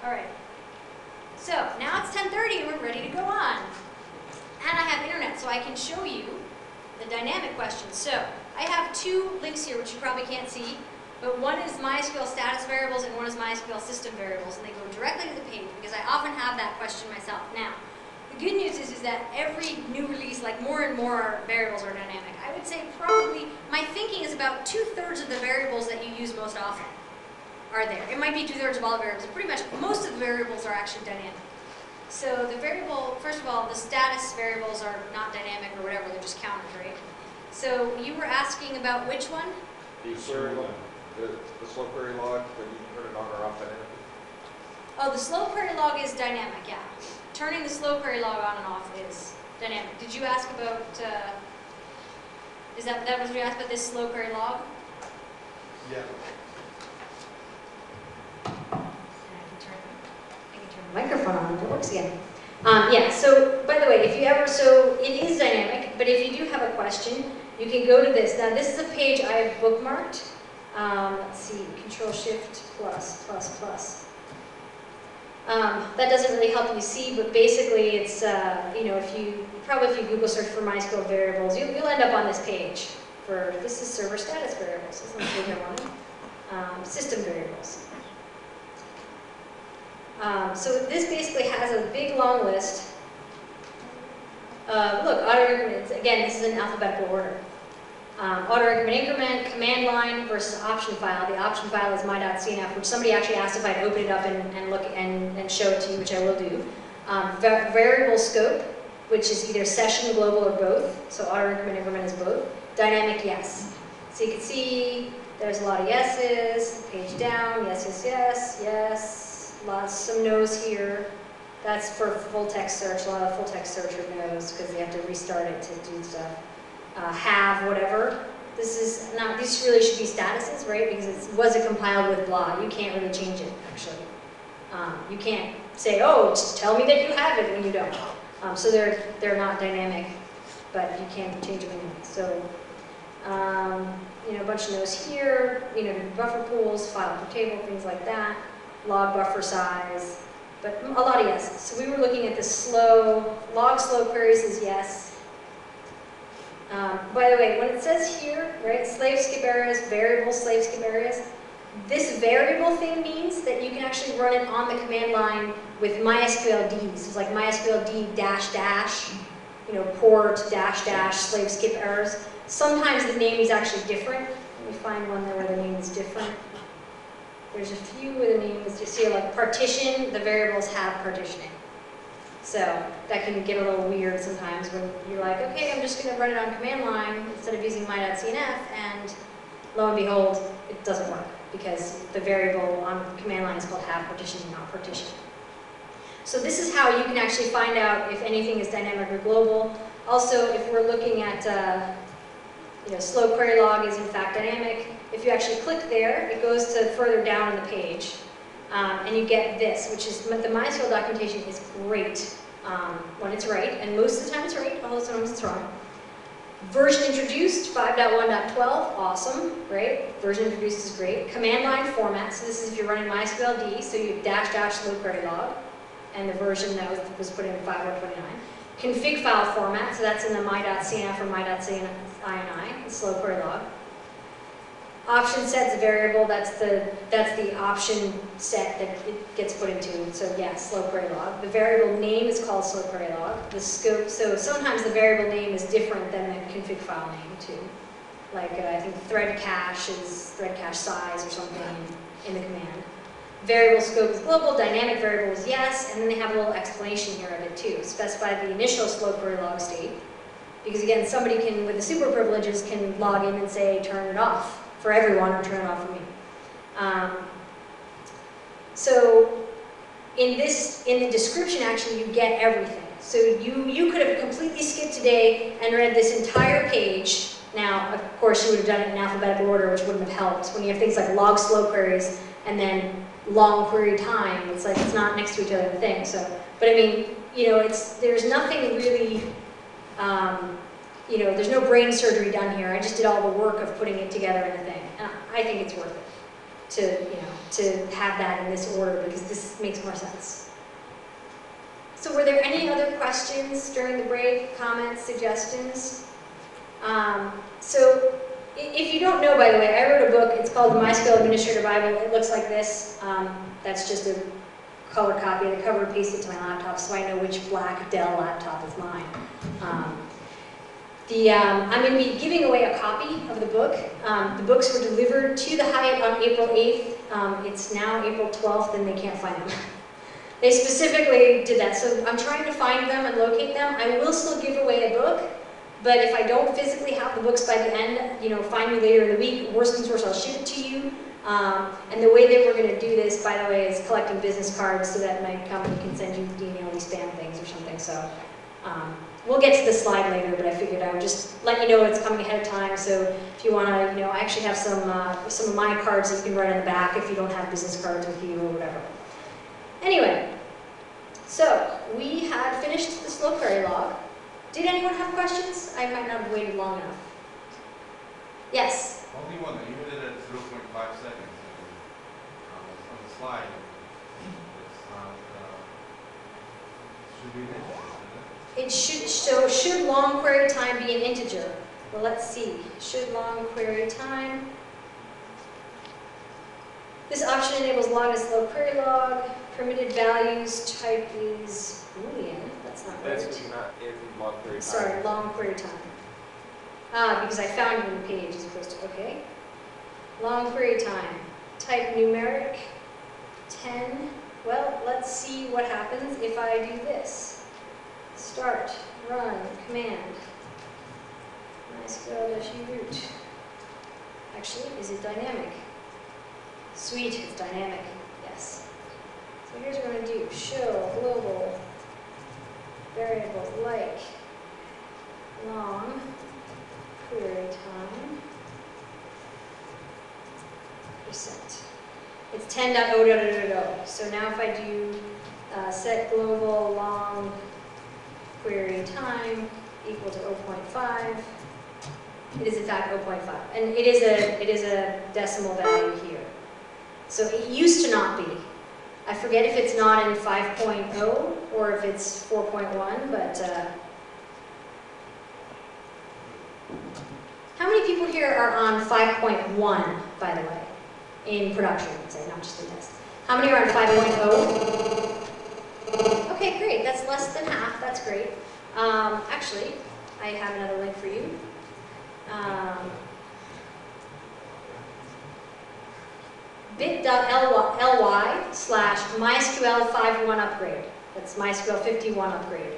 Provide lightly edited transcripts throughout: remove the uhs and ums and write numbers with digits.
All right. So now it's 10:30 and we're ready to go on. And I have internet, so I can show you the dynamic questions. So I have two links here, which you probably can't see, but one is MySQL status variables and one is MySQL system variables, and they go directly to the page because I often have that question myself. Now, the good news is that every new release, like more and more variables are dynamic. I would say probably, my thinking is about 2/3 of the variables that you use most often are there. It might be 2/3 of all the variables, but pretty much most of the variables are actually dynamic. So the variable, first of all, the status variables are not dynamic or whatever, they're just counters, right? So you were asking about which one? The query log, the slow query log, when you turn it on or off dynamically. Oh, the slow query log is dynamic, yeah. Turning the slow query log on and off is dynamic. Did you ask about, that was what you asked about this slow query log? Yeah. Microphone on, it works again. Yeah, so by the way, if you ever, so it is dynamic, but if you do have a question, you can go to this. Now this is a page I have bookmarked. Let's see, Control-Shift+++. That doesn't really help you see, but basically it's, you know, if you Google search for MySQL variables, you'll end up on this page for, this is server status variables, this is the one. System variables. So this basically has a big long list. Look, auto increments, again, this is in alphabetical order. Auto increment, command line versus option file. The option file is my.cnf, which somebody actually asked if I'd open it up and look and show it to you, which I will do. Variable scope, which is either session, global, or both. So auto increment is both. Dynamic, yes. So you can see there's a lot of yeses, page down, yes, yes, yes, yes. Some no's here. That's for full text search. A lot of full text search are no's because they have to restart it to do stuff. Have, whatever. This is not, these really should be statuses, right? Because was it compiled with blah? You can't really change it, actually. You can't say, oh, tell me that you have it when you don't. So they're not dynamic, but you can change them anyway. So, you know, a bunch of no's here, you know, buffer pools, file per table, things like that. Log buffer size, but a lot of yeses. So we were looking at the log slow queries is yes. By the way, when it says here, right, slave skip areas, variable slave skip areas, this variable thing means that you can actually run it on the command line with MySQL D. So it's like MySQL D -- you know, port -- slave skip errors. Sometimes the name is actually different. Let me find one there where the name is different. There's a few where the name is just here, like partition, the variables have partitioning. So that can get a little weird sometimes when you're like, okay, I'm just going to run it on command line instead of using my.cnf, and lo and behold, it doesn't work because the variable on command line is called have partition, not partition. So this is how you can actually find out if anything is dynamic or global. Also, if we're looking at, you know, slow query log is in fact dynamic. If you actually click there, it goes to further down on the page, and you get this, which is the MySQL documentation is great when it's right, and most of the time it's right, although sometimes it's wrong. Version introduced, 5.1.12, awesome, right? Version introduced is great. Command line format, so this is if you're running MySQL D, so you have -- slow query log, and the version that was put in 5.1.29. Config file format, so that's in the my.cnf or my.cnf INI, the slow query log. Option set's variable, that's the option set that it gets put into, so yes, slow query log. The variable name is called slow query log. The scope, so sometimes the variable name is different than the config file name too. Like I think thread cache is thread cache size or something in the command. Variable scope is global, dynamic variable is yes, and then they have a little explanation here of it too. Specify the initial slow query log state. Because again, somebody can, with the super privileges, can log in and say, turn it off for everyone or turn it off for me. So in the description, actually, you get everything. So you could have completely skipped today and read this entire page. Now, of course, you would have done it in alphabetical order, which wouldn't have helped. When you have things like log slow queries and then long query time, it's like it's not next to each other in the thing. So, but I mean, you know, there's nothing really. You know, there's no brain surgery done here. I just did all the work of putting it together in a thing. And I think it's worth it. to have that in this order because this makes more sense. So were there any other questions during the break, comments, suggestions? So if you don't know, by the way, I wrote a book. It's called the MySQL Administrator Bible. It looks like this. That's just a color copy. I cover and pasted to my laptop so I know which black Dell laptop is mine. I'm going to be giving away a copy of the book. The books were delivered to the Hyatt on April 8th. It's now April 12th and they can't find them. They specifically did that, so I'm trying to find them and locate them. I will still give away a book, but if I don't physically have the books by the end, find me later in the week. Worst comes to worst, I'll ship it to you. And the way that we're going to do this, by the way, is collecting business cards so that my company can send you email spam things or something. So we'll get to the slide later, but I figured I would just let you know it's coming ahead of time. So if you want to, I actually have some of my cards that you can write on the back if you don't have business cards with you or whatever. Anyway, so we had finished the slow query log. Did anyone have questions? I might not have waited long enough. Yes? Only one. You did it at 0.5 seconds. On the slide, it's not, should be an integer, It should long query time be an integer? Well, let's see. Should long query time. This option enables log as slow query log. Permitted values type is Boolean. That's not right. That's not in long query time. Sorry, long query time. Because I found it in the page as opposed to, okay. Long query time. Type numeric 10. Well, let's see what happens if I do this. Start, run, command. MySQL-root. Actually, is it dynamic? Sweet, it's dynamic. Yes. So here's what I'm going to do. Show global variable like long query time %. It's 10.0.0.0. So now if I do set global long query time equal to 0.5, it is in fact 0.5, and it is a decimal value here. So it used to not be. I forget if it's not in 5.0 or if it's 4.1, but how many people here are on 5.1, by the way, in production, I'd say, not just in this? How many are on 5.0? Okay, great. That's less than half. That's great. Actually, I have another link for you. bit.ly/MySQL 51 upgrade. That's MySQL 51 upgrade.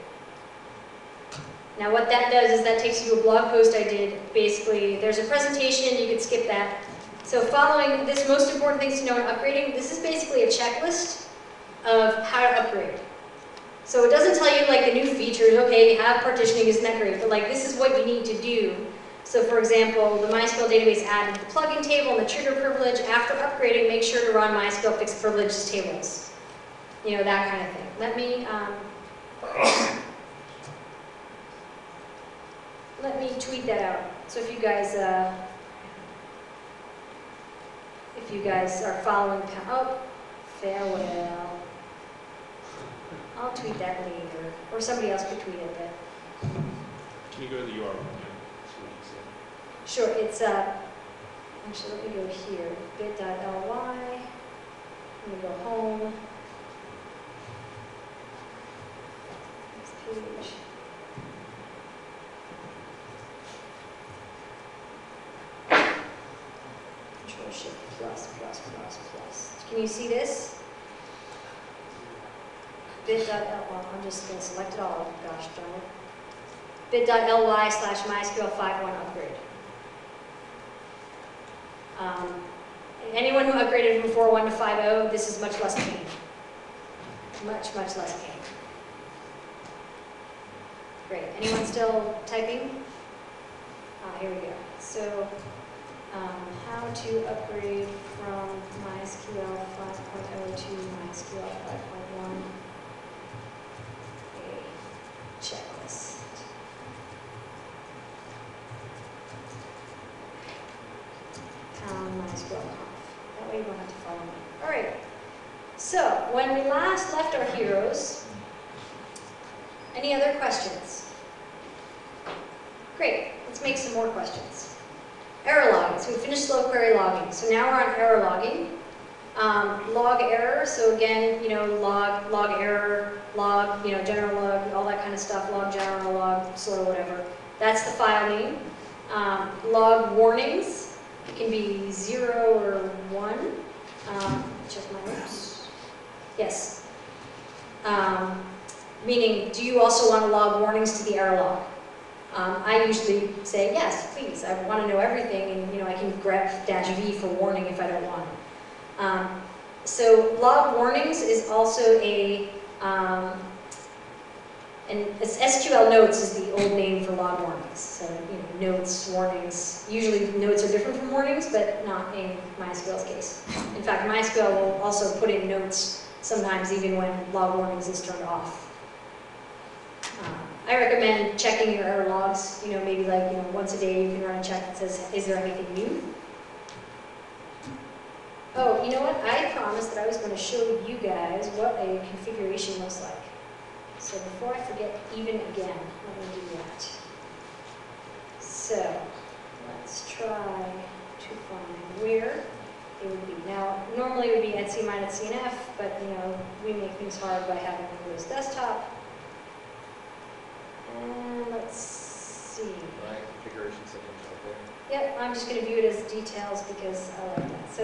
Now what that does is that takes you to a blog post I did. Basically, there's a presentation, you could skip that. So following this, most important things to know in upgrading, this is basically a checklist of how to upgrade. So it doesn't tell you like the new features, okay, have partitioning, isn't that great, but like this is what you need to do. So for example, the MySQL database added the plugin table and the trigger privilege. After upgrading, make sure to run MySQL fixed privileges tables. That kind of thing. Let me tweet that out. So if you guys are following, farewell. I'll tweet that later, or somebody else could tweet it. But Can you go to the URL? sure, it's actually let me go here. bit.ly. Let me go home. Next page. Control-Shift ++++. Can you see this? bit.ly, I'm just going to select it all, gosh darn it. bit.ly/MySQL 51 upgrade. Anyone who upgraded from 4.1 to 5.0, this is much less pain. Much, much less pain. Great. Anyone still typing? Here we go. So, how to upgrade from MySQL 5.0 to MySQL 5.1. Checklist. MySQL conf. That way you don't have So, when we last left our heroes, any other questions? Great, let's make some more questions. Error logging, so we finished slow query logging. So now we're on error logging. Log error, so again, log error, log, general log, all that kind of stuff, log general, log slow, whatever. That's the file name. Log warnings, it can be 0 or 1. Check my notes. Yes. Meaning, do you also want to log warnings to the error log? I usually say, yes, please. I want to know everything, and I can grab -v for warning if I don't want it. So log warnings is also SQL notes is the old name for log warnings. So notes, warnings. Usually notes are different from warnings, but not in MySQL's case. In fact, MySQL will also put in notes sometimes even when log warnings is turned off. I recommend checking your error logs. Maybe like once a day you can run a check that says, is there anything new? Oh, you know what? I promised that I was going to show you guys what a configuration looks like. So before I forget even again, let me do that. So let's try to find where it would be. Now, normally it would be at my.cnf, but we make things hard by having Windows desktop. And let's see. Right, configuration settings right there. Yep, I'm just going to view it as details because I like that. So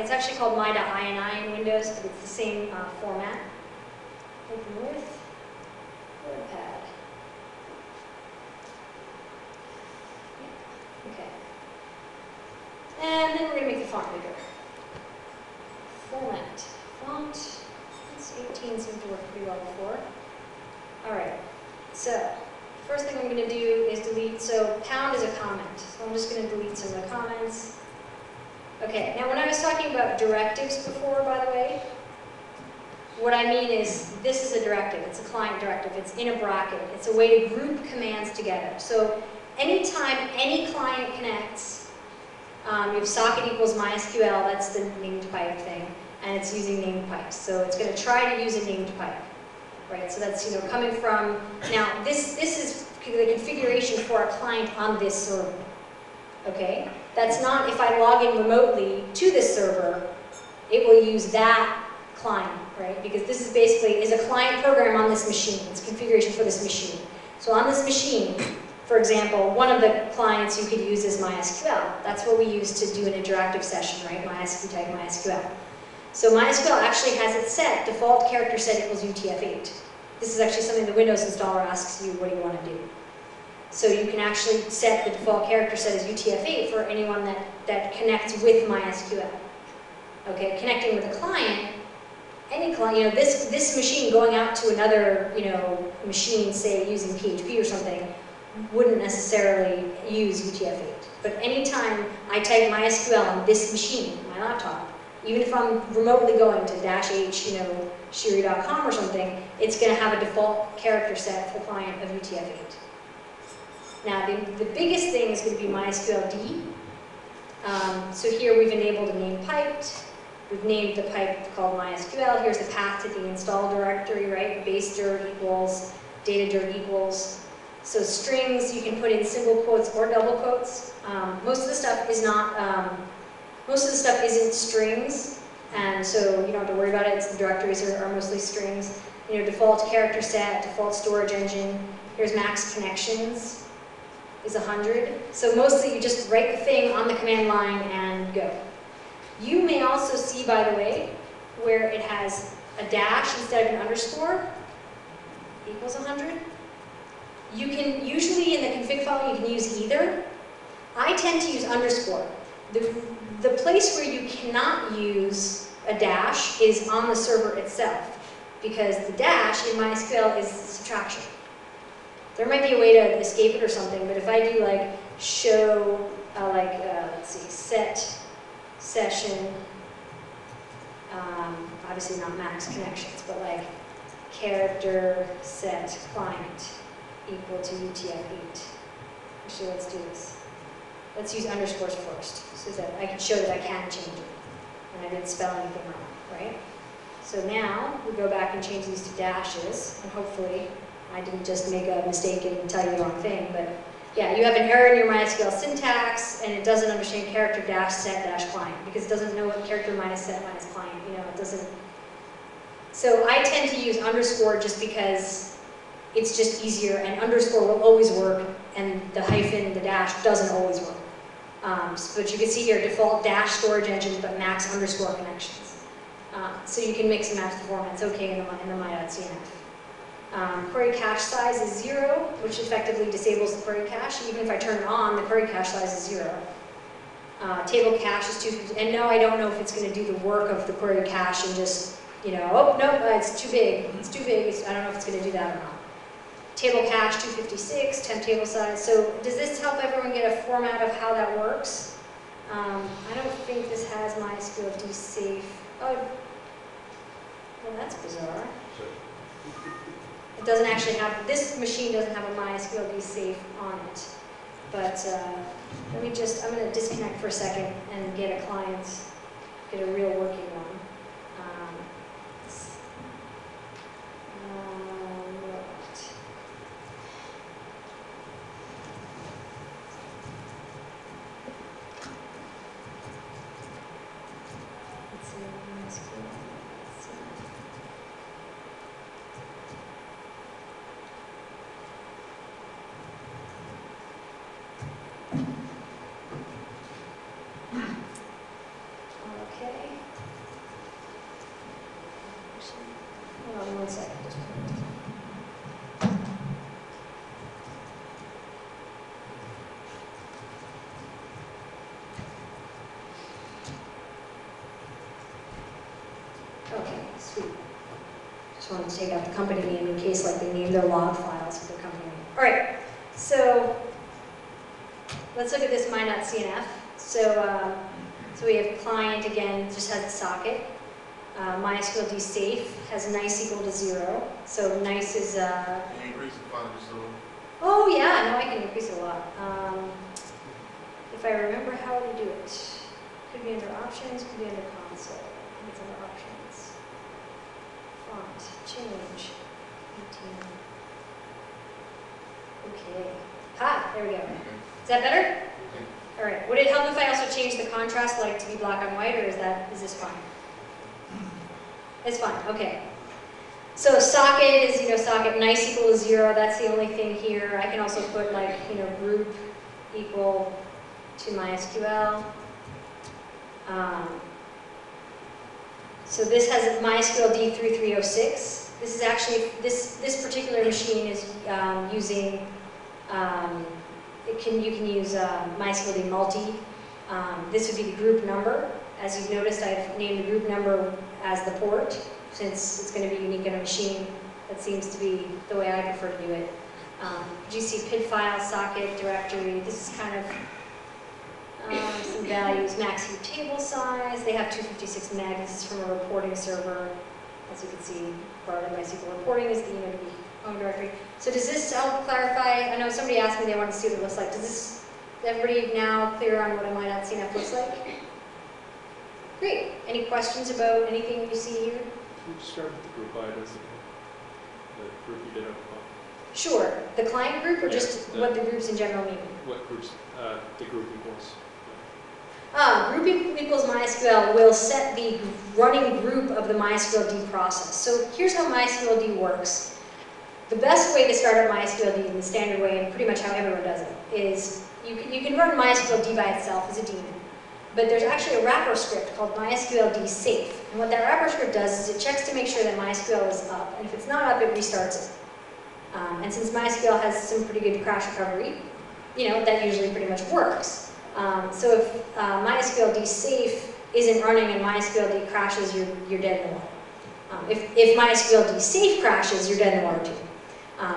it's actually called my.ini in Windows, but it's the same format. Open with WordPad. Yeah. Okay. And then we're going to make the font bigger. Format. Font. It's 18 seemed to work pretty well before. All right. So, first thing I'm going to do is delete, so pound is a comment. So I'm just going to delete some of the comments. Okay, now when I was talking about directives before, by the way, what I mean is this is a directive. It's a client directive. It's in a bracket. It's a way to group commands together. So anytime any client connects, you have socket equals MySQL, that's the named pipe thing, and it's using named pipes. So it's going to try to use a named pipe. Right, so that's coming from, now this is the configuration for a client on this server, okay? That's not if I log in remotely to this server, it will use that client, right? Because this is basically, is a client program on this machine, it's configuration for this machine. So on this machine, for example, one of the clients you could use is MySQL. That's what we use to do an interactive session, right? MySQL type MySQL. So MySQL actually has it set, default character set equals UTF-8. This is actually something the Windows installer asks you, what do you want to do? So you can actually set the default character set as UTF-8 for anyone that connects with MySQL. Okay, connecting with a client, any client, this machine going out to another, machine, say using PHP or something, wouldn't necessarily use UTF-8. But anytime I type MySQL on this machine, my laptop, even if I'm remotely going to -h, Sheeri.com or something, it's going to have a default character set for the client of UTF-8. Now, the biggest thing is going to be MySQL D. So here we've enabled a named pipe. We've named the pipe called MySQL. Here's the path to the install directory, right? Base dirt equals, data dirt equals. So strings, you can put in single quotes or double quotes. Most of the stuff is not, most of the stuff isn't strings, and so you don't have to worry about it. The directories are mostly strings. Default character set, default storage engine. Here's max connections is 100. So mostly you just write the thing on the command line and go. You may also see, by the way, where it has a dash instead of an underscore equals 100. You can, usually in the config file, you can use either. I tend to use underscore. The place where you cannot use a dash is on the server itself, because the dash in MySQL is subtraction. There might be a way to escape it or something, but if I do like show, let's see, set session, obviously not max connections, but like character set client equal to UTF-8. Actually, let's do this. Let's use underscores first, so that I can show that I can change it, and I didn't spell anything wrong, right? So now we go back and change these to dashes, and hopefully I didn't just make a mistake and tell you the wrong thing, but yeah, you have an error in your MySQL syntax, and it doesn't understand character dash set dash client, because it doesn't know what character minus set minus client, you know, it doesn't. So I tend to use underscore just because it's just easier, and underscore will always work, and the hyphen, the dash, doesn't always work. But you can see here, default dash storage engine, but max underscore connections. So you can mix and match the formats, okay, in the my.cnf. Query cache size is 0, which effectively disables the query cache. Even if I turn it on, the query cache size is 0. Table cache is 250, and no, I don't know if it's going to do the work of the query cache and just, you know, oh, no, it's too big, I don't know if it's going to do that or not. Table cache 256, temp table size. So does this help everyone get a format of how that works? I don't think this has MySQL D safe. Oh, well, that's bizarre. It doesn't actually have, this machine doesn't have a MySQL D safe on it. But let me just, I'm going to disconnect for a second and get a client, get a real working one. Okay, sweet. Just wanted to take out the company name in case like they name their log files with their company name. All right, so let's look at this my.cnf. So we have client again, just has the socket. MySQL D safe has nice equal to 0. So nice is. Can you increase the font just a little? Oh yeah, no, I can increase it a lot. If I remember how to do it, could be under options, could be under console. I think it's under options. Font change 18. Okay. Ha! There we go. Is that better? All right. Would it help if I also change the contrast, like to be black on white, or is this fine? It's fine. Okay. So socket is, you know, socket nice equal to 0. That's the only thing here. I can also put like, you know, group equal to MySQL. So this has MySQL D3306. This is actually, this particular machine is using, you can use MySQL D multi. This would be the group number. As you've noticed, I've named the group number as the port, since it's going to be unique in a machine. That seems to be the way I prefer to do it. GC PID file, socket, directory. This is kind of some values. Max heap table size. They have 256 meg. This is from a reporting server. As you can see, part of MySQL reporting is the INNODB home directory. So does this help clarify? I know somebody asked me they wanted to see what it looks like. Is everybody now clear on what a my.cnf looks like? Great. Any questions about anything you see here? Can you start with the group by this again? The group you did up above. Sure. The client group, or Yeah, just what the groups in general mean? What groups the group equals? Group equals MySQL will set the running group of the MySQL D process. So here's how MySQL D works. The best way to start up MySQL D in the standard way, and pretty much how everyone does it, is you can run MySQL D by itself as a daemon. But there's actually a wrapper script called MySQL D safe. And what that wrapper script does is it checks to make sure that MySQL is up. And if it's not up, it restarts it. And since MySQL has some pretty good crash recovery, you know, that usually pretty much works. So if MySQL D safe isn't running and MySQL D crashes, you're dead in the water. If MySQL D safe crashes, you're dead in the water too.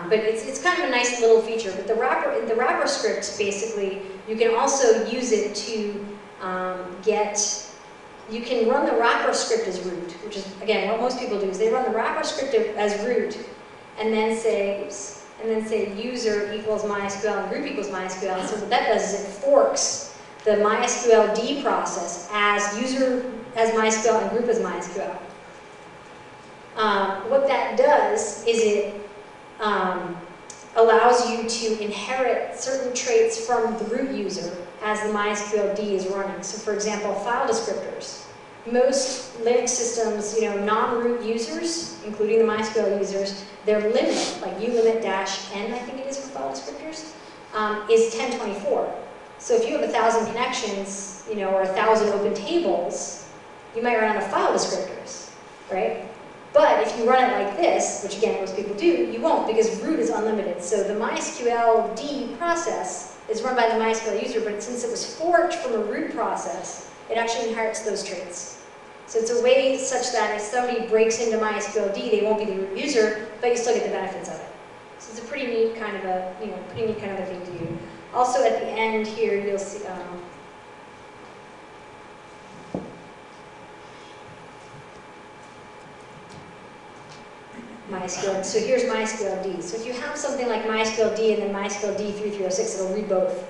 But it's kind of a nice little feature. But the wrapper script, basically, you can also use it to you can run the wrapper script as root, which is, again, what most people do is they run the wrapper script as root, and then say, user equals MySQL and group equals MySQL. So what that does is it forks the MySQL D process as user as MySQL and group as MySQL. What that does is it allows you to inherit certain traits from the root user as the MySQL D is running. So for example, file descriptors. Most Linux systems, non-root users, including the MySQL users, their limit, like ulimit-n, I think it is for file descriptors, is 1024. So if you have 1,000 connections, or 1,000 open tables, you might run out of file descriptors, right? But if you run it like this, which again most people do, you won't because root is unlimited. So the MySQL D process is run by the MySQL user, but since it was forked from a root process, it actually inherits those traits. So it's a way such that if somebody breaks into MySQL D, they won't be the root user, but you still get the benefits of it. So it's a pretty neat kind of a, pretty neat kind of a thing to do. Also at the end here, you'll see, MySQL. So here's MySQL D. So if you have something like MySQL D and then MySQL D 3306, it'll read both,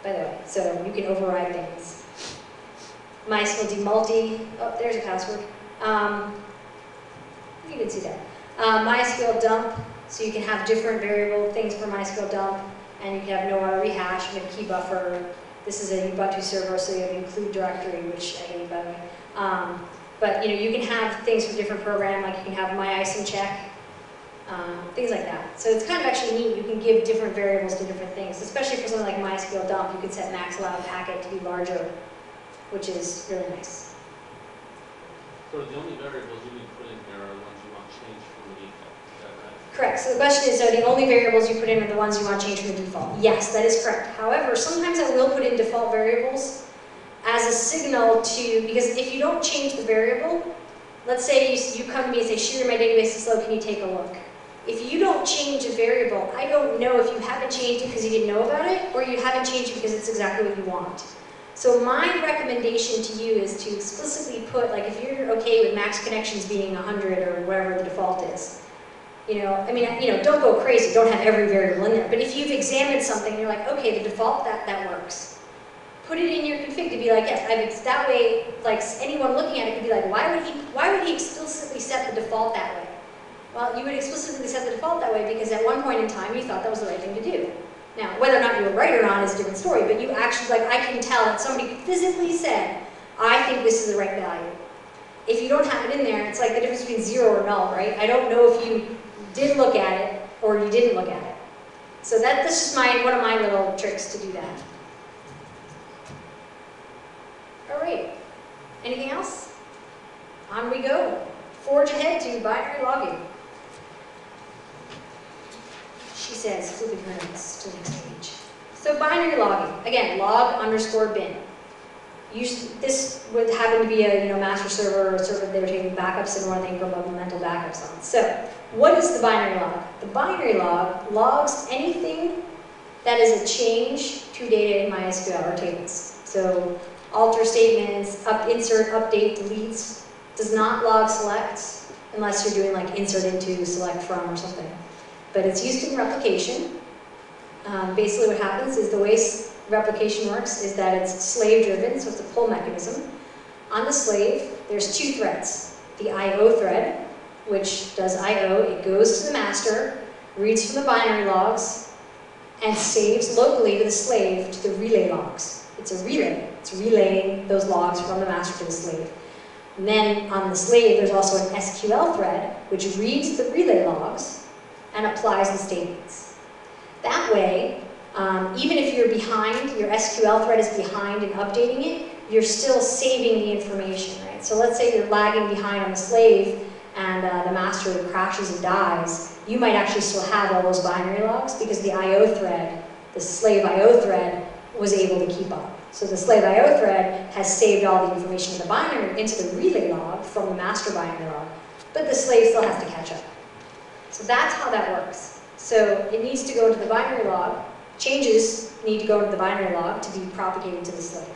by the way. So you can override things. MySQL D multi, oh, there's a password. You can see that. MySQL dump, so you can have different variable things for MySQL dump, and you can have no auto rehash, and a key buffer. This is a Ubuntu server, so you have include directory, which I hate, by the way. But you can have things for different program, like you can have my.isom check, things like that. So it's kind of actually neat. You can give different variables to different things, especially for something like MySQL dump. You could set max allowed packet to be larger, which is really nice. So the only variables you need to put in here are the ones you want changed from the default. Is that right? Correct. So the question is, so the only variables you put in are the ones you want changed from the default. Yes, that is correct. However, sometimes I will put in default variables as a signal to, because if you don't change the variable, let's say you come to me and say, Sheeri, my database is slow, can you take a look? If you don't change a variable, I don't know if you haven't changed it because you didn't know about it, or you haven't changed it because it's exactly what you want. So my recommendation to you is to explicitly put, like if you're okay with max connections being 100 or whatever the default is, don't go crazy, don't have every variable in there. But if you've examined something, you're like, okay, the default, that works. Put it in your config to be like, yes, that way, like anyone looking at it could be like, why would he explicitly set the default that way? Well, you would explicitly set the default that way because at one point in time you thought that was the right thing to do. Now, whether or not you were right or not is a different story, but you actually, I can tell that somebody physically said, I think this is the right value. If you don't have it in there, it's like the difference between 0 or null, right? I don't know if you did look at it or you didn't look at it. So that's just one of my little tricks to do that. All right. Anything else? On we go. Forge ahead to binary logging. She says, flipping her notes to the next page. So binary logging, again, log_bin. Usually, this would happen to be a master server or a server they were taking backups and running from mental backups on. So, what is the binary log? The binary log logs anything that is a change to data in MySQL or tables. So, alter statements, insert, update, deletes. Does not log select unless you're doing like insert into, select from, or something. But it's used in replication. Basically what happens is the way replication works is that it's slave driven, so it's a pull mechanism. On the slave, there's 2 threads. The I/O thread, which does I/O, it goes to the master, reads from the binary logs, and saves locally to the slave to the relay logs. It's a relay. It's relaying those logs from the master to the slave. And then on the slave, there's also an SQL thread, which reads the relay logs and applies the statements. That way, even if you're behind, your SQL thread is behind in updating it, you're still saving the information, right? So let's say you're lagging behind on the slave and the master crashes and dies, you might actually still have all those binary logs because the I/O thread, the slave I/O thread, was able to keep up. So the slave I/O thread has saved all the information in the binary into the relay log from the master binary log, but the slave still has to catch up. So that's how that works. So it needs to go into the binary log. Changes need to go into the binary log to be propagated to the slave.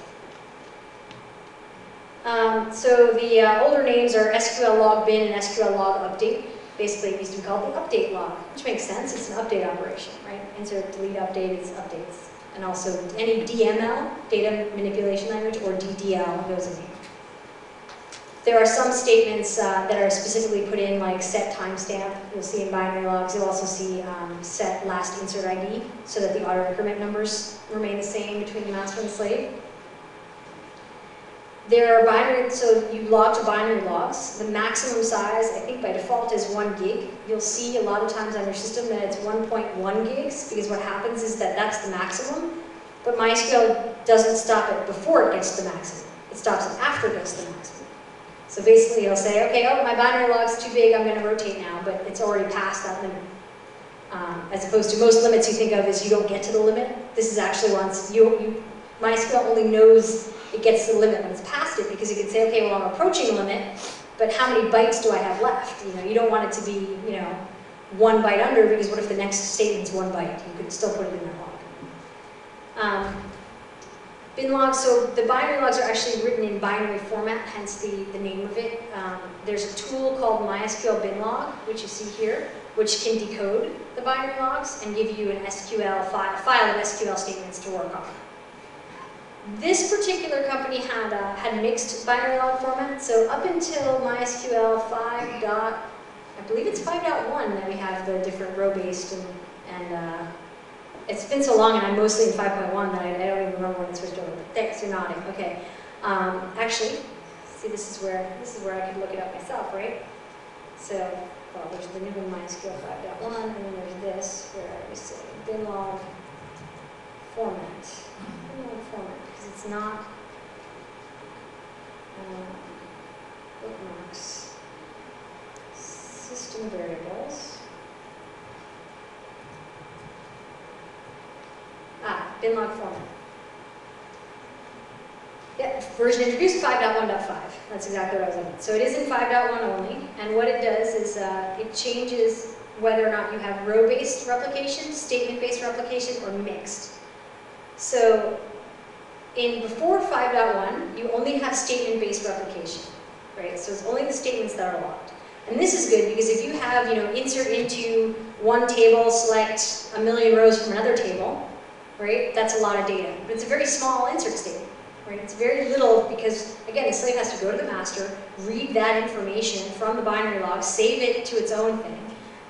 So the older names are SQL log bin and SQL log update. Basically, it used to be called the update log, which makes sense. It's an update operation, right? Insert, delete, update, it's updates. And also any DML, data manipulation language, or DDL goes in here. There are some statements that are specifically put in, like set timestamp. You'll see in binary logs. You'll also see set last insert ID, so that the auto increment numbers remain the same between the master and the slave. There are binary, so you log to binary logs. The maximum size, I think by default, is 1 gig. You'll see a lot of times on your system that it's 1.1 gigs, because what happens is that that's the maximum, but MySQL doesn't stop it before it gets to the maximum. It stops it after it gets to the maximum. So basically it'll say, okay, oh, my binary log's too big, I'm going to rotate now, but it's already past that limit. As opposed to most limits you think of as you don't get to the limit. This is actually once MySQL only knows it gets to the limit when it's past it, because it can say, okay, well, I'm approaching the limit, but how many bytes do I have left? You don't want it to be, 1 byte under, because what if the next statement's 1 byte? You could still put it in that log. Bin logs, so the binary logs are actually written in binary format, hence the name of it. There's a tool called MySQL bin log, which you see here, which can decode the binary logs and give you an SQL file of SQL statements to work on. This particular company had mixed binary log format, so up until MySQL 5. I believe it's 5.1 that we have the different row-based and it's been so long, and I'm mostly in 5.1 that I don't even remember when it switched over. But thanks, you're nodding. Okay. Actually, see, this is where I could look it up myself, right? So, well, there's the new MySQL 5.1, and then there's this where we say bin log format. Bin log format, because it's not bookmarks, system variables. Bin log format. Yeah, version introduced 5.1.5. That's exactly what I was looking at. So it is in 5.1 only, and what it does is it changes whether or not you have row-based replication, statement-based replication, or mixed. So before 5.1, you only have statement-based replication, right? So it's only the statements that are logged. And this is good because if you have, insert into one table, select a million rows from another table, right? That's a lot of data. But it's a very small insert statement, right? It's very little because, again, the slave has to go to the master, read that information from the binary log, save it to its own thing.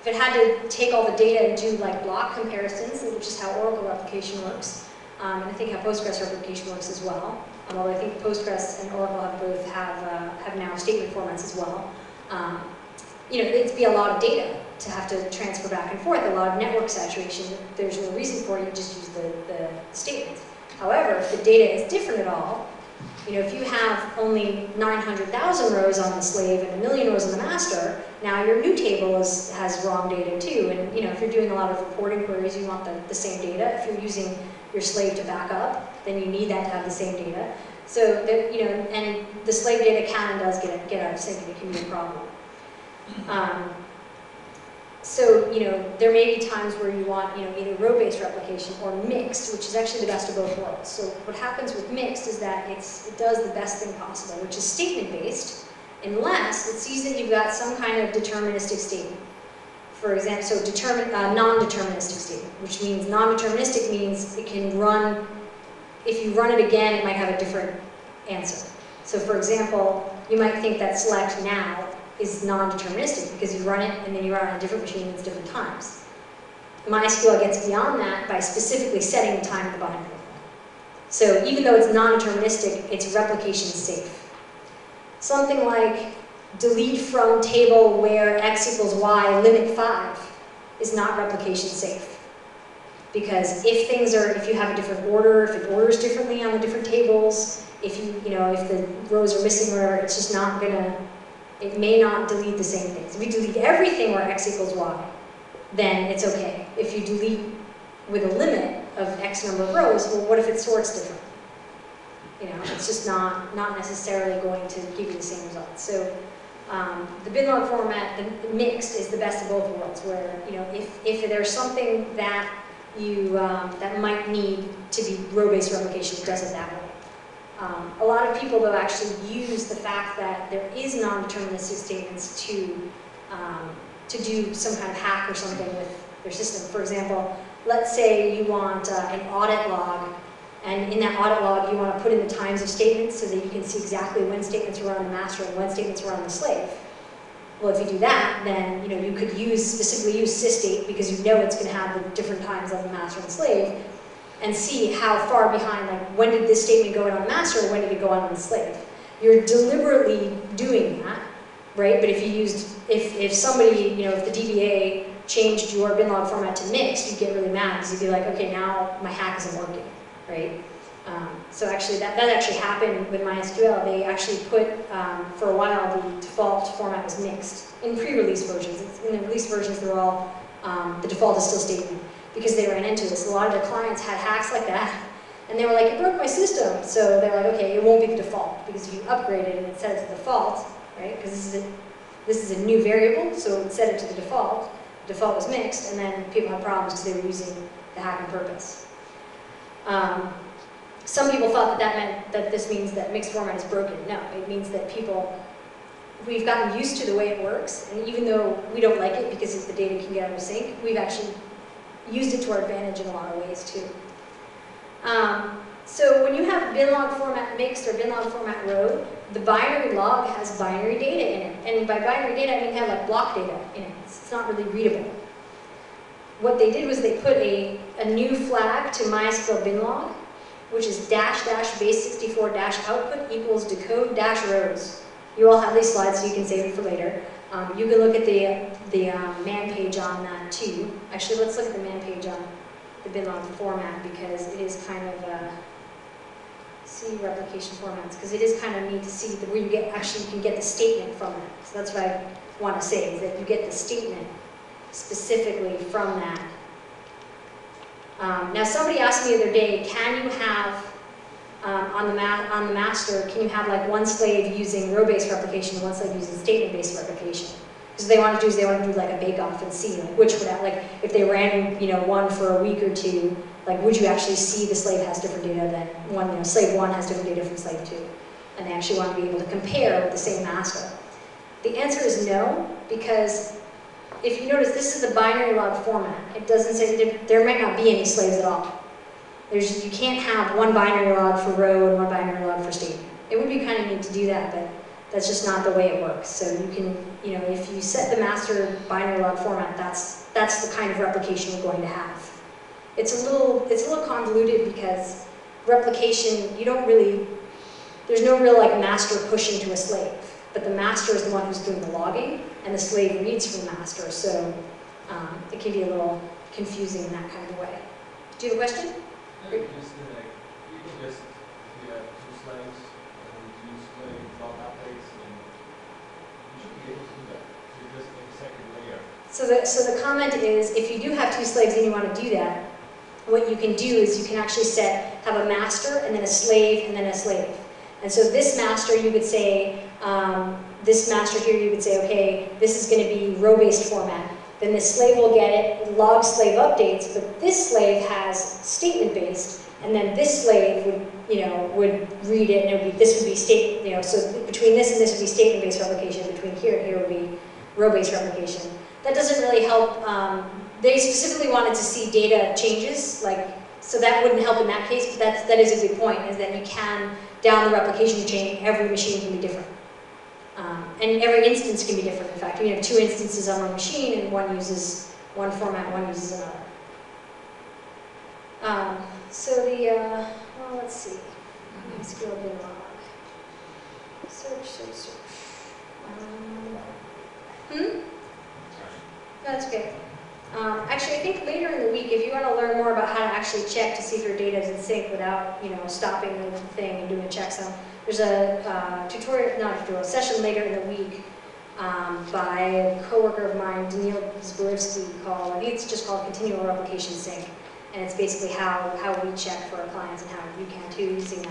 If it had to take all the data and do like block comparisons, which is how Oracle replication works, and I think how Postgres replication works as well, although I think Postgres and Oracle both have now statement formats as well. It'd be a lot of data to have to transfer back and forth, a lot of network saturation. There's no reason for it, you just use the statements. However, if the data is different at all, if you have only 900,000 rows on the slave and 1 million rows on the master, now your new table has wrong data too. And if you're doing a lot of reporting queries, you want the same data. If you're using your slave to back up, then you need that to have the same data. So that, and the slave data can and does get out of sync, and it can be a problem. So, there may be times where you want, either row-based replication or mixed, which is actually the best of both worlds. So what happens with mixed is that it does the best thing possible, which is statement-based, unless it sees that you've got some kind of deterministic statement. For example, so non-deterministic statement, which means non-deterministic means it can run, if you run it again, it might have a different answer. So for example, you might think that select now is non-deterministic because you run it and then you run it on a different machine at different times. MySQL gets beyond that by specifically setting the time of the binary. So even though it's non-deterministic, its replication is safe. Something like delete from table where x equals y, limit 5 is not replication safe. Because if you have a different order, if it orders differently on the different tables, if the rows are missing or whatever, it's just not gonna, it may not delete the same things. If you delete everything where x equals y, then it's okay. If you delete with a limit of x number of rows, well, what if it sorts different? It's just not necessarily going to give you the same results. So the bin log format, the mixed, is the best of both worlds, where if there's something that that might need to be row-based replication, it does it that way. A lot of people, though, actually use the fact that there is non-deterministic statements to do some kind of hack or something with their system. For example, let's say you want an audit log And in that audit log, you want to put in the times of statements so that you can see exactly when statements were on the master and when statements were on the slave. Well, if you do that, then you could specifically use sysdate because you know it's going to have the different times on the master and slave, and see how far behind, like when did this statement go in on the master or when did it go on the slave. You're deliberately doing that, right? But if you used, if somebody, if the DBA changed your bin log format to mixed, you'd get really mad because you'd be like, okay, now my hack isn't working, right? So actually, that actually happened with MySQL. They actually put, for a while, the default format was mixed in pre-release versions. In the release versions, they're all, the default is still statement because they ran into this. A lot of their clients had hacks like that, and they were like, it broke my system. So they're like, okay, it won't be the default because if you upgrade it and it set it to default, right? Because this is a new variable, so it set it to the default. The default was mixed, and then people had problems because they were using the hack on purpose. Some people thought that meant that this means that mixed format is broken. No, it means that we've gotten used to the way it works, and even though we don't like it because the data can get out of sync, we've actually used it to our advantage in a lot of ways too. So when you have bin log format mixed or bin log format row, the binary log has binary data in it. And by binary data, I mean have like block data in it. It's not really readable. What they did was they put a new flag to MySQL bin log, which is --base64-output equals decode -rows. You all have these slides so you can save it for later. You can look at the man page on that too. Actually, let's look at the man page on the bin log format because it is kind of see replication formats because it is kind of neat to see where you get you can get the statement from it. So that's what I want to say is that you get the statement specifically from that. Now somebody asked me the other day, can you have on the master, can you have like one slave using row-based replication and one slave using statement-based replication? Because they want to do like a bake-off and see like which would if they ran one for a week or two, like would you actually see the slave has different data than one, slave 1 has different data from slave 2, and they actually want to be able to compare with the same master. The answer is no, because if you notice, this is the binary log format. It doesn't say there might not be any slaves at all. You can't have one binary log for row and one binary log for statement. It would be kind of neat to do that, but that's just not the way it works. So you can, if you set the master binary log format, that's the kind of replication you're going to have. It's a little convoluted because replication, there's no real like master pushing to a slave, but the master is the one who's doing the logging, and the slave reads from the master, so it can be a little confusing in that kind of way. Do you have a question? You can just if you have 2 slaves and you slave log updates, and you should be able to do that. You just make a second layer. So the comment is, if you do have 2 slaves and you want to do that, what you can do is you can actually have a master and then a slave and then a slave. And so this master, you could say, this master here, you could say, okay, this is going to be row-based format. Then the slave will get it, log slave updates, but this slave has statement-based, and then this slave would, would read it, and this would be so between this and this would be statement-based replication, between here and here would be row-based replication. That doesn't really help. They specifically wanted to see data changes, so that wouldn't help in that case, but that is a good point, is that you can, down the replication chain, every machine can be different. And every instance can be different, in fact. You have 2 instances on one machine, and one uses one format, one uses another. Well, let's see. MySQL bin log. Search. That's good. Actually, I think later in the week, if you want to learn more about how to actually check to see if your data is in sync without, stopping the thing and doing a checksum, there's a session later in the week by a coworker of mine, Daniil Zborivsky, called, I think it's just called Continual Replication Sync. And it's basically how we check for our clients and how you can too, using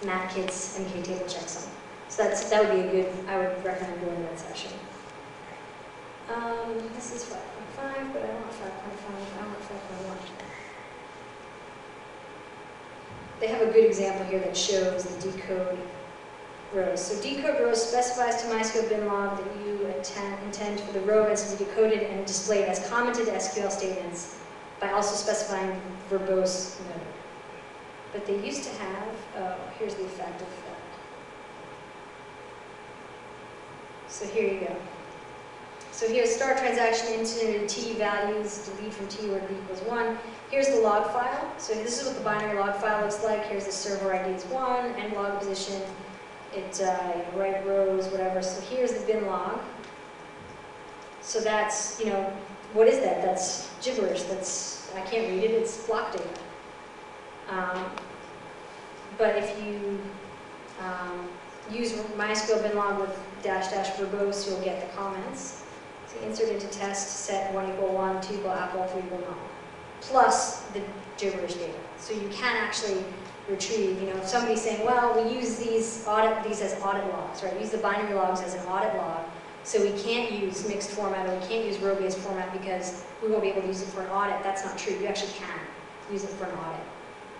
MatKit's MK table checksum. So that would be a good, I would recommend doing that session. This is 5.5, but I don't want 5.5, I want 5.1. They have a good example here that shows the decode rows. So decode rows specifies to MySQL bin log that you intend for the row as to be decoded and displayed as commented SQL statements by also specifying verbose mode. But they used to have, oh, here's the effect of that. So here you go. So here's start transaction into T values, delete from T where D equals 1. Here's the log file. So this is what the binary log file looks like. Here's the server ID is 1, end log position, it, right rows, whatever. So here's the bin log. So that's, what is that? That's gibberish. That's, I can't read it. It's block data. But if you use MySQL bin log with -- verbose, you'll get the comments. So insert into test, set 1 = 1, 2 = apple, 3 = null, plus the gibberish data. So you can actually retrieve, if somebody's saying, well, we use these as audit logs, right? We use the binary logs as an audit log, so we can't use mixed format or we can't use row-based format because we won't be able to use it for an audit. That's not true. You actually can use it for an audit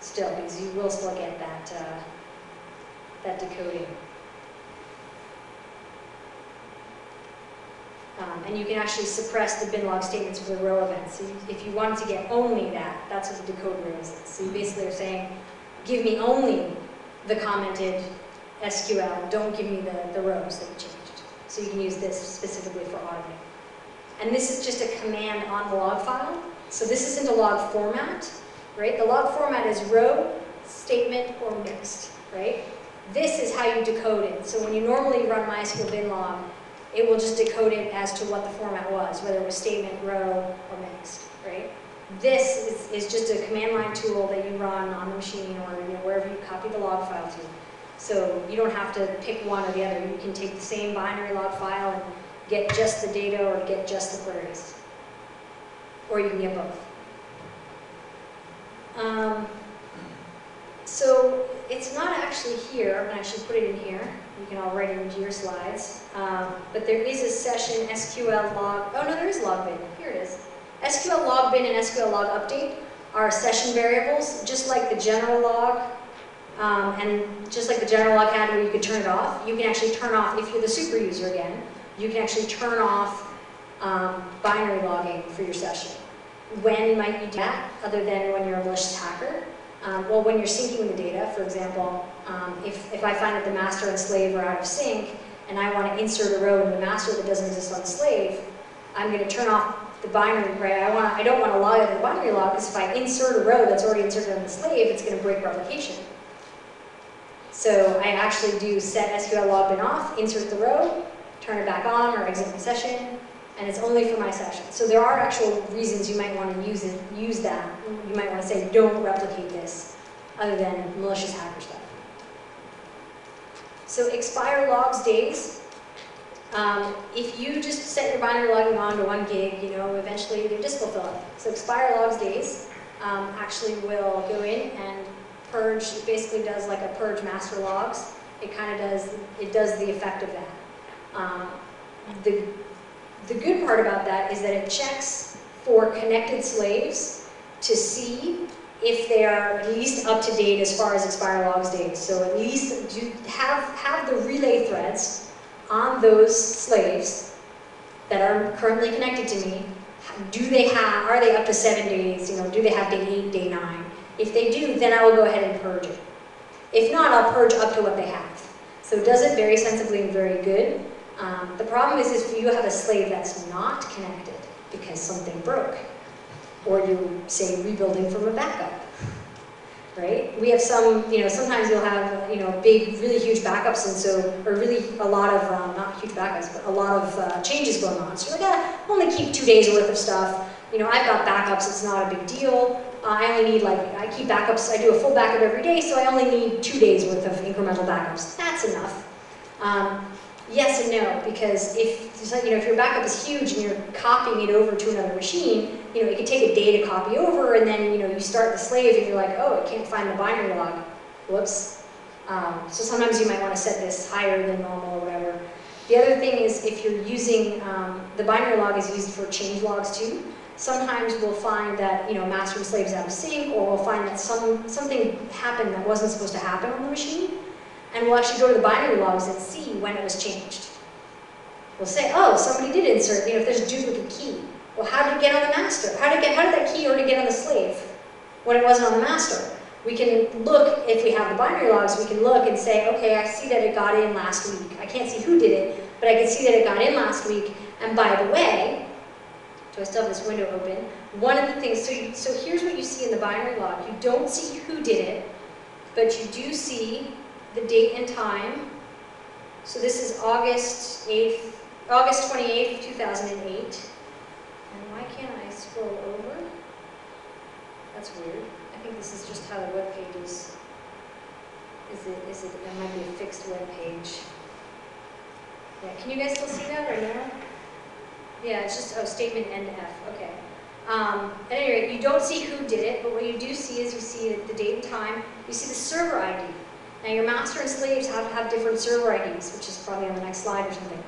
still, because you will still get that, that decoding. And you can actually suppress the bin log statements for the row events. So if you wanted to get only that, that's what the decode rows is. So you basically are saying, give me only the commented SQL, don't give me the rows that you changed. So you can use this specifically for auditing. And this is just a command on the log file. So this isn't a log format, right? The log format is row, statement, or mixed, right? This is how you decode it. So when you normally run MySQL bin log, it will just decode it as to what the format was, whether it was statement, row, or mixed, right? This is just a command line tool that you run on the machine or wherever you copy the log file to. So you don't have to pick one or the other. You can take the same binary log file and get just the data or get just the queries. Or you can get both. So it's not actually here. I'm going to actually put it in here. You can all write it into your slides. But there is a session SQL log. Oh no, there is log bin. Here it is. SQL log bin and SQL log update are session variables, just like the general log. And just like the general log had where you could turn it off, you can actually turn off, if you're the super user again, you can actually turn off binary logging for your session. When might you do that, other than when you're a malicious hacker? Well, when you're syncing the data, for example, if I find that the master and slave are out of sync, and I want to insert a row in the master that doesn't exist on the slave, I'm going to turn off the binary, right? I don't want to log out of the binary log, because if I insert a row that's already inserted on the slave, it's going to break replication. So I actually do set SQL log bin off, insert the row, turn it back on, or exit my session, and it's only for my session. So there are actual reasons you might want to use that. You might want to say, don't replicate this, other than malicious hacker stuff. So expire logs days. If you just set your binary logging on to 1 gig, eventually your disk will fill up. So expire logs days actually will go in and purge. It basically does like a purge master logs. It kind of does the effect of that. The good part about that is that it checks for connected slaves to see if they are at least up to date as far as expire logs days. So at least have the relay threads on those slaves that are currently connected to me. Are they up to 7 days? Do they have day 8, day 9? If they do, then I will go ahead and purge it. If not, I'll purge up to what they have. So it does it very sensibly and very good. The problem is if you have a slave that's not connected because something broke, or you say rebuilding from a backup, right? We have sometimes you'll have, big, really huge backups, and so, or really a lot of, not huge backups, but a lot of changes going on. So you're like, only keep 2 days worth of stuff. I've got backups, it's not a big deal. I only need, I keep backups, I do a full backup every day, so I only need 2 days worth of incremental backups. That's enough. Yes and no, because if your backup is huge and you're copying it over to another machine, it can take a day to copy over, and then you start the slave and you're like, oh, it can't find the binary log. Whoops. So sometimes you might want to set this higher than normal or whatever. The other thing is if you're using, the binary log is used for change logs too. Sometimes we'll find that master and slave is out of sync, or we'll find that something happened that wasn't supposed to happen on the machine. And we'll actually go to the binary logs and see when it was changed. We'll say, oh, somebody did insert, if there's a duplicate key. Well, how did it get on the master? How did that key already get on the slave when it wasn't on the master? we can look, if we have the binary logs, we can look and say, okay, I see that it got in last week. I can't see who did it, but I can see that it got in last week. And by the way, do I still have this window open? One of the things, so here's what you see in the binary log. You don't see who did it, but you do see the date and time. So this is August 28th, 2008. And why can't I scroll over? That's weird. I think this is just how the web page is. It might be a fixed web page. Yeah, can you guys still see that or no? Yeah, it's just, oh, statement NF, okay. At any rate, you don't see who did it, but what you do see is you see the date and time, you see the server ID. Now your master and slaves have different server IDs, which is probably on the next slide or something.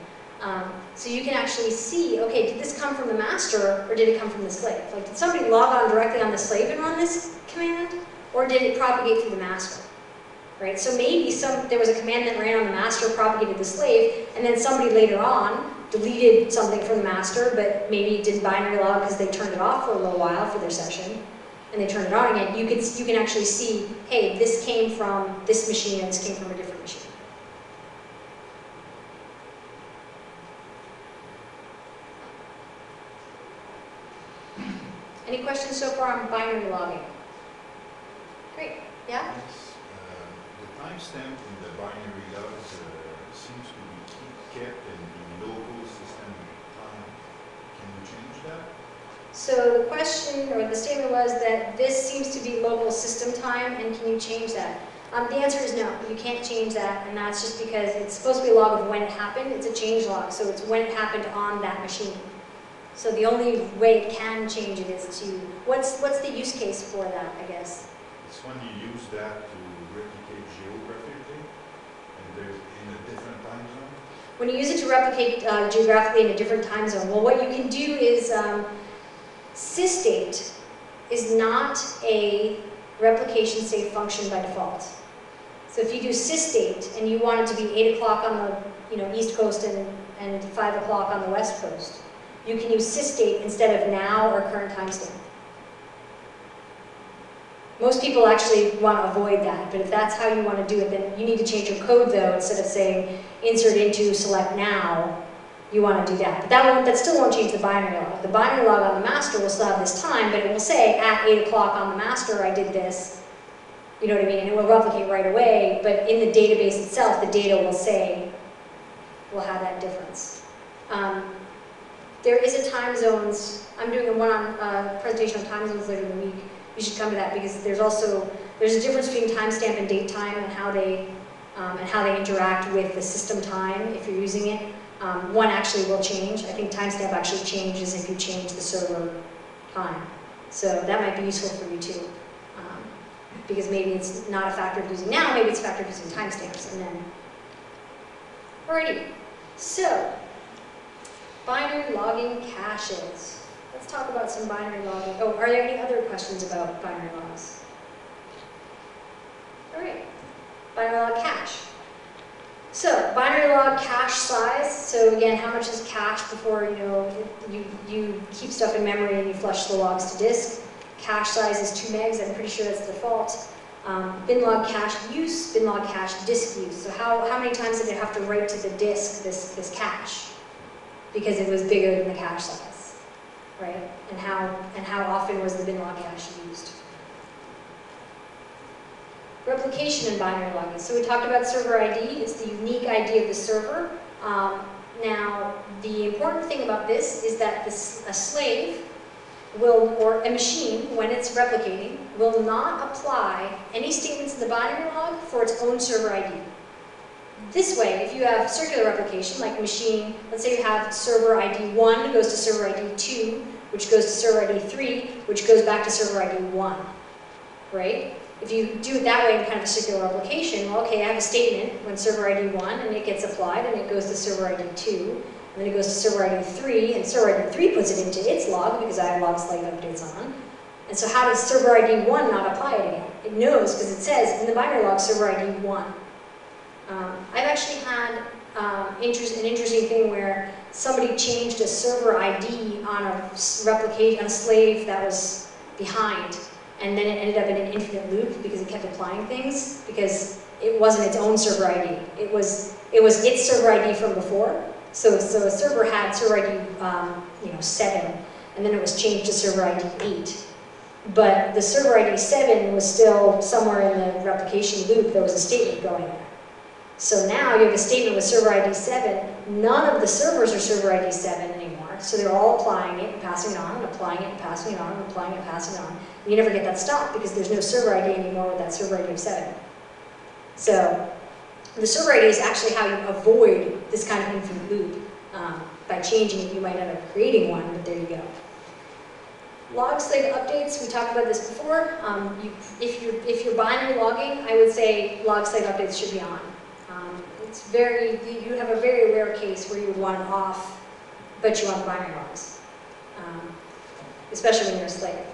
So you can actually see, okay, did this come from the master or did it come from the slave? Like, did somebody log on directly on the slave and run this command, or did it propagate through the master? Right? So maybe there was a command that ran on the master, propagated the slave, and then somebody later on deleted something from the master, but maybe it didn't binary log because they turned it off for a little while for their session, and they turned it on again. You can actually see, hey, this came from this machine and this came from a different machine. Any questions so far on binary logging? Great. Yeah? Yes. The timestamp in the binary logs seems to be kept in the local system time. Can you change that? So the question, or the statement was that this seems to be local system time, and can you change that? The answer is no, you can't change that, and that's just because it's supposed to be a log of when it happened. It's a change log, so it's when it happened on that machine. So the only way it can change it is to, what's the use case for that, I guess? It's when you use that to replicate geographically and they're in a different time zone. When you use it to replicate geographically in a different time zone, well, what you can do is, sysdate is not a replication safe function by default. So if you do sysdate and you want it to be 8 o'clock on the East Coast and 5 o'clock on the West Coast, you can use sysdate instead of now or current timestamp. Most people actually want to avoid that, but if that's how you want to do it, then you need to change your code though. Instead of saying insert into select now, you want to do that. But that still won't change the binary log. The binary log on the master will still have this time, but it will say at 8 o'clock on the master I did this. You know what I mean? And it will replicate right away, but in the database itself, the data will have that difference. There is a time zones, I'm doing a presentation on time zones later in the week. You should come to that because there's a difference between timestamp and date time and how they interact with the system time if you're using it. One actually will change. I think timestamp actually changes if you change the server time. So that might be useful for you too. Because maybe it's not a factor of using now, maybe it's a factor of using timestamps. And then, alrighty. So, binary logging caches. Let's talk about some binary logging. Oh, are there any other questions about binary logs? All right, binary log cache. So, binary log cache size. So again, how much is cache before you keep stuff in memory and you flush the logs to disk? Cache size is 2 megs. I'm pretty sure that's the default. Bin log cache use, bin log cache disk use. So how many times did it have to write to the disk this cache? Because it was bigger than the cache size, right? And how often was the bin log cache used? Replication in binary logging. So we talked about server ID. It's the unique ID of the server. Now, the important thing about this is that a slave or a machine, when it's replicating, will not apply any statements in the binary log for its own server ID. This way, if you have circular replication, like machine, let's say you have server ID 1 goes to server ID 2, which goes to server ID 3, which goes back to server ID 1, right? If you do it that way in kind of a circular replication, well, okay, I have a statement when server ID 1, and it gets applied, and it goes to server ID 2, and then it goes to server ID 3, and server ID 3 puts it into its log, because I have log slave updates on. And so how does server ID 1 not apply it again? It knows, because it says in the binary log server ID 1. I've actually had an interesting thing where somebody changed a server ID on a slave that was behind, and then it ended up in an infinite loop because it kept applying things, because it wasn't its own server ID. It was its server ID from before. So a server had server ID 7, and then it was changed to server ID 8. But the server ID 7 was still somewhere in the replication loop. There was a statement going there. So now you have a statement with server ID 7. None of the servers are server ID 7 anymore. So they're all applying it and passing it on, and applying it and passing it on, and applying it and passing it on. And you never get that stopped because there's no server ID anymore with that server ID of 7. So the server ID is actually how you avoid this kind of infinite loop. By changing it, you might end up creating one, but there you go. Log slave updates, we talked about this before. If you're binary logging, I would say log slave updates should be on. You have a very rare case where you would want it off, but you want the binary logs, especially when you're a slave.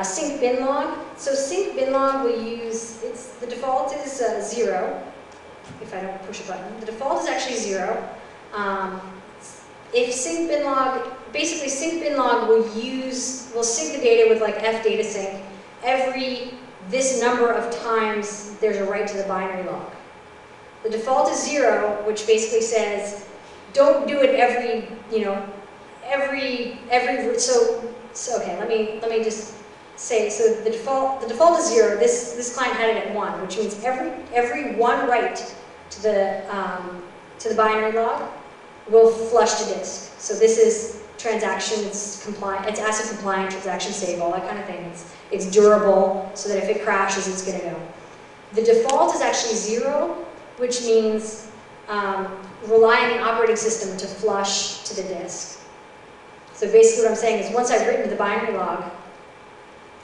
Sync bin log. So sync bin log we use, the default is 0, if I don't push a button. The default is actually 0. If sync bin log, basically sync bin log will sync the data with like f data sync every this number of times there's a write to the binary log. The default is 0, which basically says don't do it every, so okay, let me just say, so the default is 0. This client had it at 1, which means every one write to the binary log will flush to disk. So this is transactions compliant, it's ACID compliant, transaction save, all that kind of thing. It's durable, so that if it crashes, it's going to go. The default is actually 0, which means rely on the operating system to flush to the disk. So basically what I'm saying is once I've written the binary log,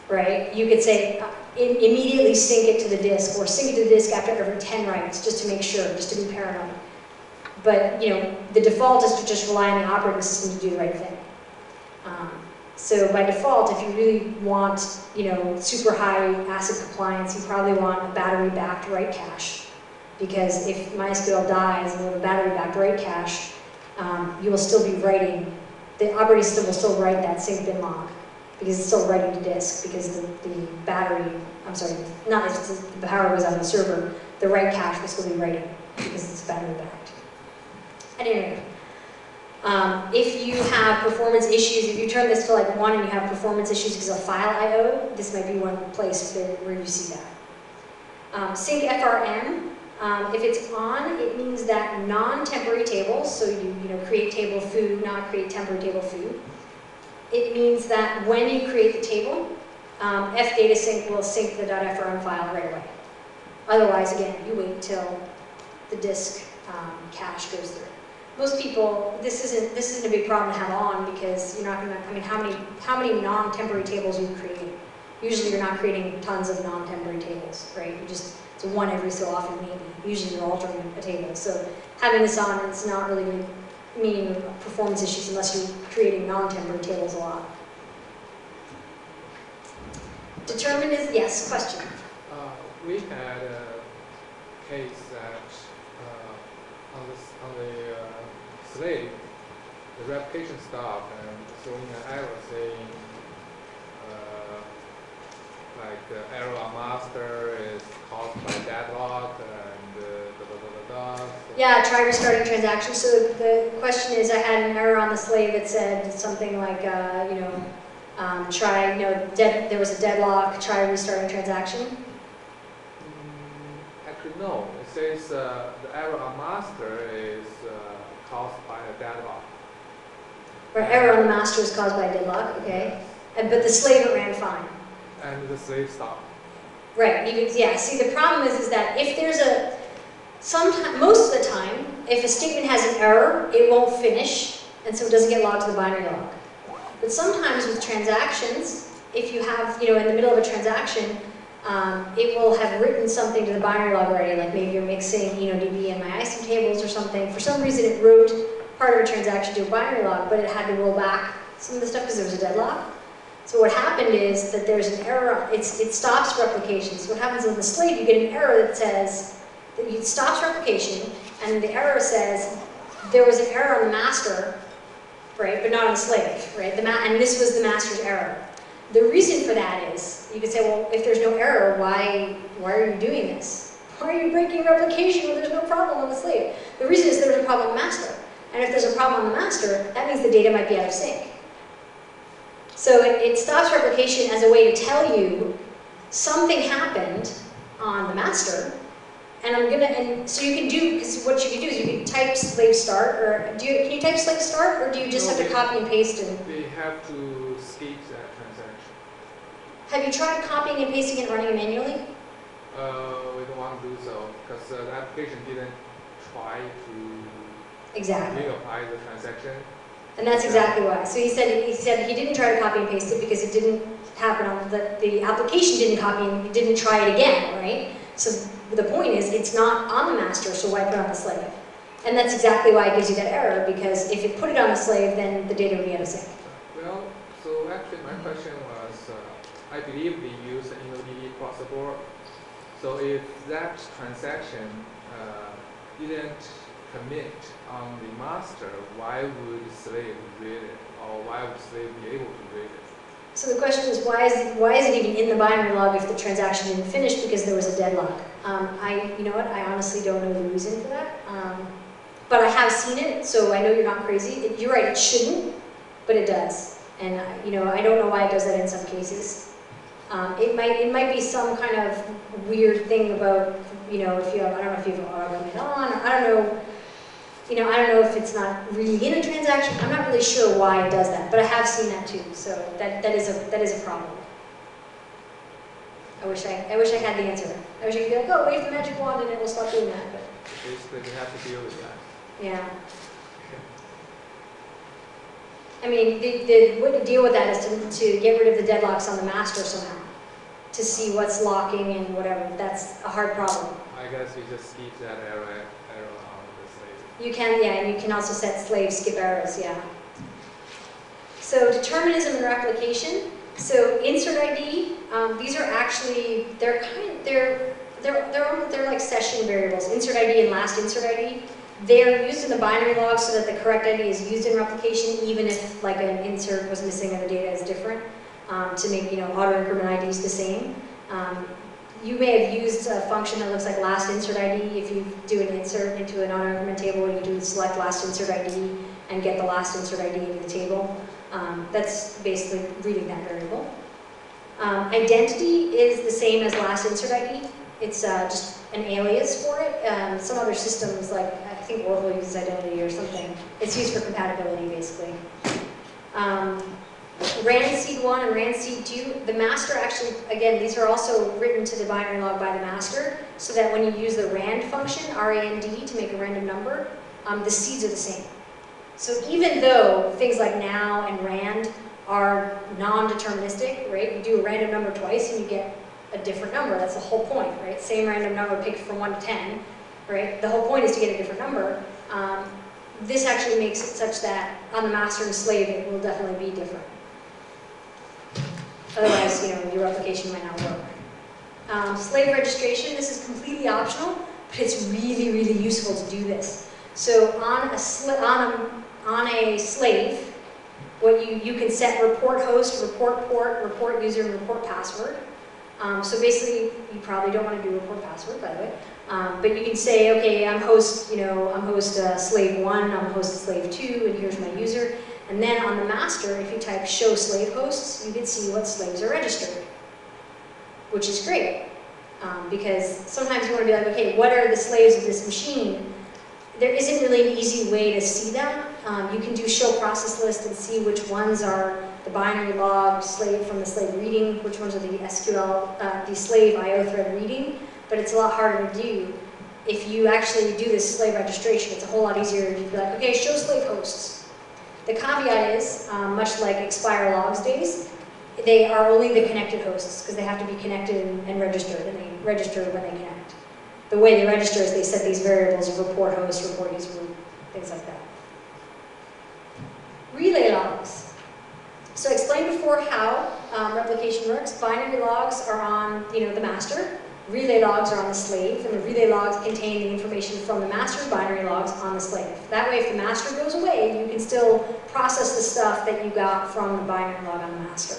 right, you could say immediately sync it to the disk, or sync it to the disk after every 10 writes, just to make sure, just to be paranoid. But the default is to just rely on the operating system to do the right thing. So by default, if you really want super high ACID compliance, you probably want a battery-backed write cache. Because if MySQL dies and you have a battery-backed write cache, you will still be writing, the operating system will still write that sync bin log, because it's still writing to disk, because the battery, I'm sorry, not if the power goes out of the server, the write cache will still be writing, because it's battery-backed. At any rate, if you have performance issues, if you turn this to like 1 and you have performance issues because of file I/O, this might be one place where you see that. Sync FRM. If it's on, it means that non-temporary tables, so you create table foo, not create temporary table foo. It means that when you create the table, fdatasync will sync the .frm file right away. Otherwise, again, you wait till the disk cache goes through. Most people, this isn't a big problem to have on, because you're not going to, how many non-temporary tables are you creating? Usually you're not creating tons of non-temporary tables, right? It's one every so often maybe. Usually you're altering a table. So having this on, it's not really going to mean performance issues unless you're creating non-temporary tables a lot. Determine is, yes, question. We had a case that on the slave, the replication stopped and throwing an error saying like the error on master is caused by deadlock and Yeah, try restarting transaction. So the question is, I had an error on the slave that said something like, there was a deadlock, try restarting transaction. Actually, no. It says the error on master is caused by a deadlock. Or error on the master is caused by a deadlock, okay. But the slave it ran fine. And the slave stopped. Right, yeah, see the problem is that if there's most of the time, if a statement has an error, it won't finish, and so it doesn't get logged to the binary log. But sometimes with transactions, if you have, in the middle of a transaction, it will have written something to the binary log already, like maybe you're mixing INNODB and my.cnf tables or something. For some reason it wrote part of a transaction to a binary log, but it had to roll back some of the stuff because there was a deadlock. So what happened is that there's an error, it stops replication. So what happens on the slave, you get an error that says, that it stops replication, and the error says, there was an error on the master, right, but not on the slave, right? And this was the master's error. The reason for that is, you could say, well, if there's no error, why are you doing this? Why are you breaking replication when there's no problem on the slave? The reason is there's a problem on the master. And if there's a problem on the master, that means the data might be out of sync. So it stops replication as a way to tell you something happened on the master, and so you can do, because what you can do is you can type slave start, or can you type slave start, or do you just have to copy and paste and? They have to skip that transaction. Have you tried copying and pasting and running it manually? We don't want to do so because the application didn't try to Exactly. reapply the transaction. And that's exactly why. So he said he didn't try to copy and paste it because it didn't happen on the application didn't copy and he didn't try it again, right? So the point is it's not on the master, so why put it on the slave? And that's exactly why it gives you that error, because if it put it on the slave, then the data would be out of sync. Well, so actually my question was, I believe they use INNODB across the board. So if that transaction didn't commit on the master, why would slave read it, or why would slave be able to read it? So the question is, why is it even in the binary log if the transaction didn't finish because there was a deadlock? You know what? I honestly don't know the reason for that, but I have seen it, so I know you're not crazy. You're right; it shouldn't, but it does, and you know, I don't know why it does that in some cases. It might be some kind of weird thing about, you know, if you have, I don't know if you have auto limit on, or I don't know. You know, I don't know if it's not really in a transaction. I'm not really sure why it does that, but I have seen that too. So that is a problem. I wish I had the answer. I wish I could be like, oh, wave the magic wand and it will stop doing that. But Basically, they have to deal with that. yeah. I mean, the way to deal with that is to get rid of the deadlocks on the master somehow, to see what's locking and whatever. That's a hard problem. I guess you just skip that error on the slave. You can, yeah, and you can also set slave skip errors, yeah. So determinism and replication. So insert ID, these are actually, they're like session variables. Insert ID and last insert ID. They're used in the binary log so that the correct ID is used in replication, even if like an insert was missing and the data is different, to make, you know, auto increment IDs the same. You may have used a function that looks like last insert ID. If you do an insert into an auto increment table, you do select last insert ID and get the last insert ID into the table. That's basically reading that variable. Identity is the same as last insert ID. It's just an alias for it. Some other systems, like I think Oracle uses identity or something. It's used for compatibility, basically. RAND seed 1 and RAND seed 2, the master actually, again, these are also written to the binary log by the master, so that when you use the RAND function, R-A-N-D, to make a random number, the seeds are the same. So even though things like now and RAND are non-deterministic, right? You do a random number twice and you get a different number. That's the whole point, right? Same random number picked from 1 to 10, right? The whole point is to get a different number. This actually makes it such that on the master and slave, it will definitely be different. Otherwise, you know, your replication might not work. Slave registration, this is completely optional, but it's really, really useful to do this. So on a slave, what you can set report host, report port, report user, and report password. So basically, you probably don't want to do report password, by the way. But you can say, okay, I'm host, you know, I'm host slave 1, I'm host slave 2, and here's my user. And then on the master, if you type show slave hosts, you can see what slaves are registered, which is great. Because sometimes you want to be like, okay, what are the slaves of this machine? There isn't really an easy way to see them. You can do show process list and see which ones are the binary log slave from the slave reading, which ones are the SQL, the slave IO thread reading, but it's a lot harder to do. If you actually do this slave registration, it's a whole lot easier to be like, okay, show slave hosts. The caveat is, much like expire logs days, they are only the connected hosts because they have to be connected and registered, and they register when they connect. The way they register is they set these variables of report host, report user, things like that. Relay logs. So I explained before how replication works. Binary logs are on, you know, the master. Relay logs are on the slave, and the relay logs contain the information from the master's binary logs on the slave. That way, if the master goes away, you can still process the stuff that you got from the binary log on the master.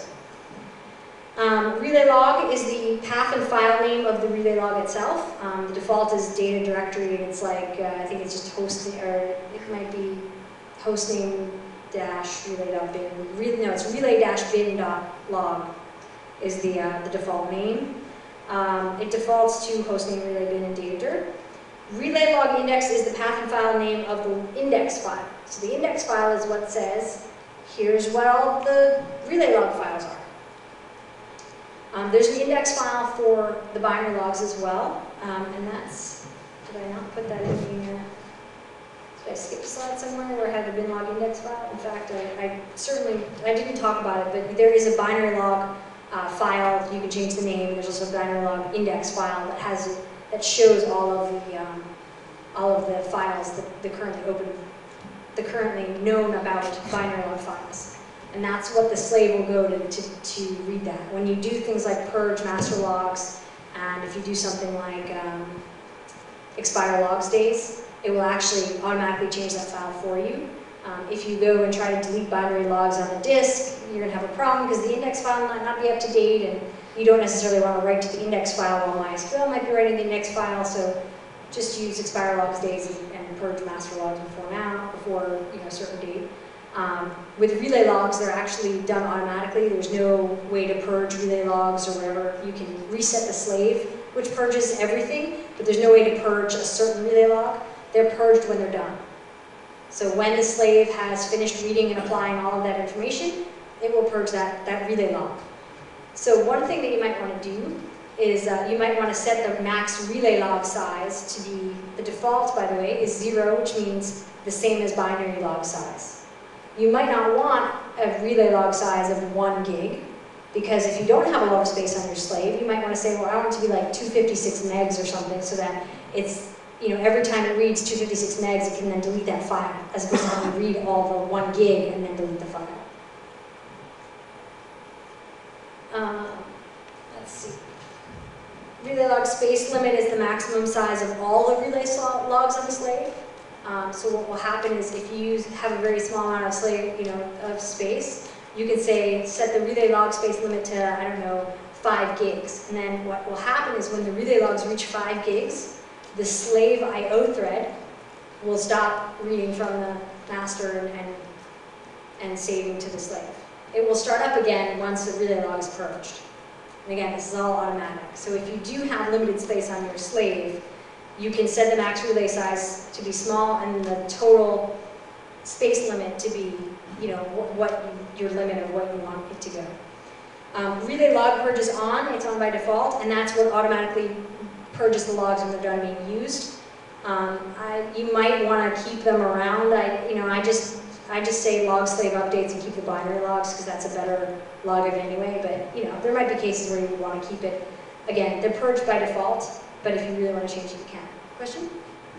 Relay log is the path and file name of the relay log itself. The default is data directory, and it's like, I think it's just hosting, or it might be hostname dash relay.bin. No, it's relay-bin.log is the default name. It defaults to hostname relay bin and datadir. Relay log index is the path and file name of the index file. So the index file is what says, here's what all the relay log files are. There's an index file for the binary logs as well, and that's, did I not put that in here? Did I skip a slide somewhere where I had the bin log index file? In fact, I didn't talk about it, but there is a binary log file. You can change the name. There's also a binary log index file that shows all of the files that the currently known about binary log files. And that's what the slave will go to read that. When you do things like purge master logs, and if you do something like expire logs days, it will actually automatically change that file for you. If you go and try to delete binary logs on the disk, you're going to have a problem because the index file might not be up to date, and you don't necessarily want to write to the index file while MySQL might be writing the index file. So just use expire logs days and purge master logs before a certain date. With relay logs, they're actually done automatically. There's no way to purge relay logs or whatever. You can reset the slave, which purges everything, but there's no way to purge a certain relay log. They're purged when they're done. So when the slave has finished reading and applying all of that information, it will purge that relay log. So one thing that you might want to do is you might want to set the max relay log size to be, the default, by the way, is 0, which means the same as binary log size. You might not want a relay log size of 1 gig, because if you don't have a lot of space on your slave, you might want to say, well, I want it to be like 256 megs or something, so that it's, every time it reads 256 megs, it can then delete that file, as opposed to having to read all the 1 gig and then delete the file. Let's see. Relay log space limit is the maximum size of all the relay logs on the slave. So what will happen is if you have a very small amount of of space, you can set the relay log space limit to, I don't know, 5 gigs. And then what will happen is when the relay logs reach 5 gigs, the slave I/O thread will stop reading from the master and saving to the slave. It will start up again once the relay log is purged. And again, this is all automatic. So if you do have limited space on your slave, you can set the max relay size to be small and the total space limit to be, your limit of what you want it to go. Relay log purge is on, it's on by default, and that's what automatically purges the logs when they're done being used. You might want to keep them around. I just say log slave updates and keep the binary logs because that's a better log of anyway, but there might be cases where you would want to keep it. Again, they're purged by default, but if you really want to change it, you can. Question?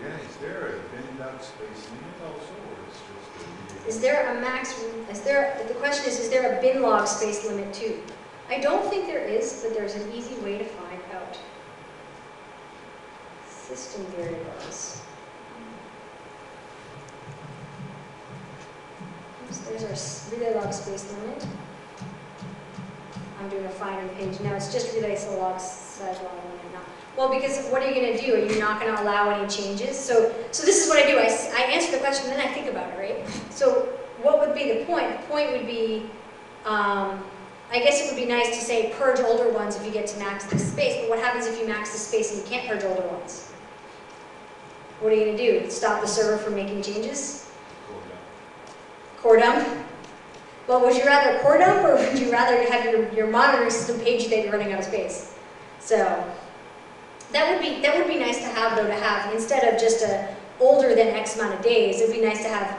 Yeah, is there a bin log space limit also, or it's just a... Is there a max, the question is there a bin log space limit too? I don't think there is, but there's an easy way to find out. System variables. Oops, there's our relay log space limit. I'm doing a finding page. No, it's just relay log size log limit now. Well, because what are you going to do? Are you not going to allow any changes? So this is what I do. I answer the question, and then I think about it, right? So what would be the point? The point would be, I guess it would be nice to say purge older ones if you get to max the space, but what happens if you max the space and you can't purge older ones? What are you going to do? Stop the server from making changes? Core dump? Well, would you rather core dump, or would you rather have your monitoring system page you that you're running out of space? So that would be nice to have, though, to have, instead of just a older than X amount of days, it would be nice to have,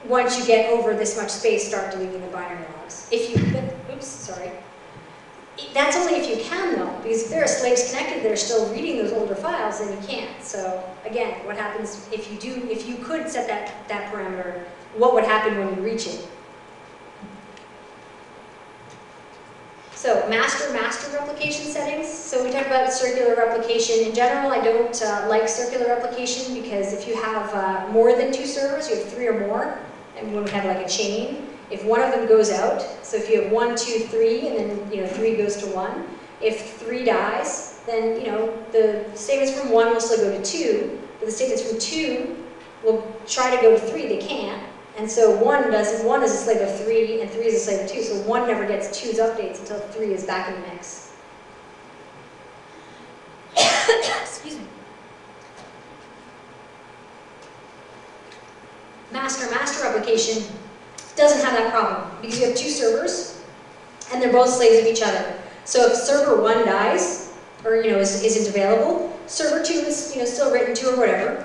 once you get over this much space, start deleting the binary logs. If you, oops, sorry. That's only if you can, though, because if there are slaves connected that are still reading those older files, then you can't. So again, what happens if you could set that parameter, what would happen when you reach it? So master replication settings. So we talked about circular replication. In general, I don't like circular replication because if you have more than 2 servers, you have 3 or more, and when we have like a chain, if one of them goes out, so if you have 1, 2, 3, and then 3 goes to 1, if 3 dies, then the statements from 1 will still go to 2, but the statements from 2 will try to go to 3. They can't, and so 1 is a slave of 3, and 3 is a slave of 2. So 1 never gets 2's updates until 3 is back in the mix. Excuse me. Master-master replication doesn't have that problem because you have 2 servers and they're both slaves of each other. So if server 1 dies or isn't available, server 2 is still written to or whatever.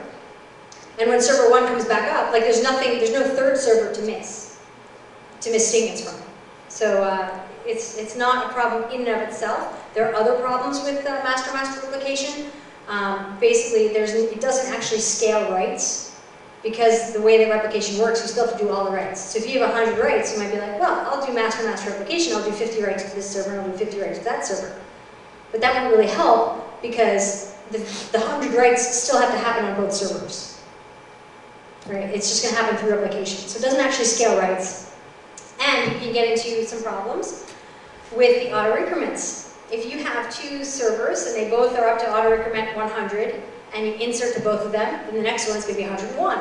And when server 1 comes back up, like there's no third server to miss statements from. So it's not a problem in and of itself. There are other problems with master-master replication. Basically, it doesn't actually scale writes. Because the way the replication works, you still have to do all the writes. So if you have 100 writes, you might be like, well, I'll do master-master replication, I'll do 50 writes to this server, and I'll do 50 writes to that server. But that won't really help, because the 100 writes still have to happen on both servers. Right? It's just going to happen through replication. So it doesn't actually scale writes. And you can get into some problems with the auto increments. If you have 2 servers, and they both are up to auto increment 100, and you insert to both of them, then the next one's going to be 101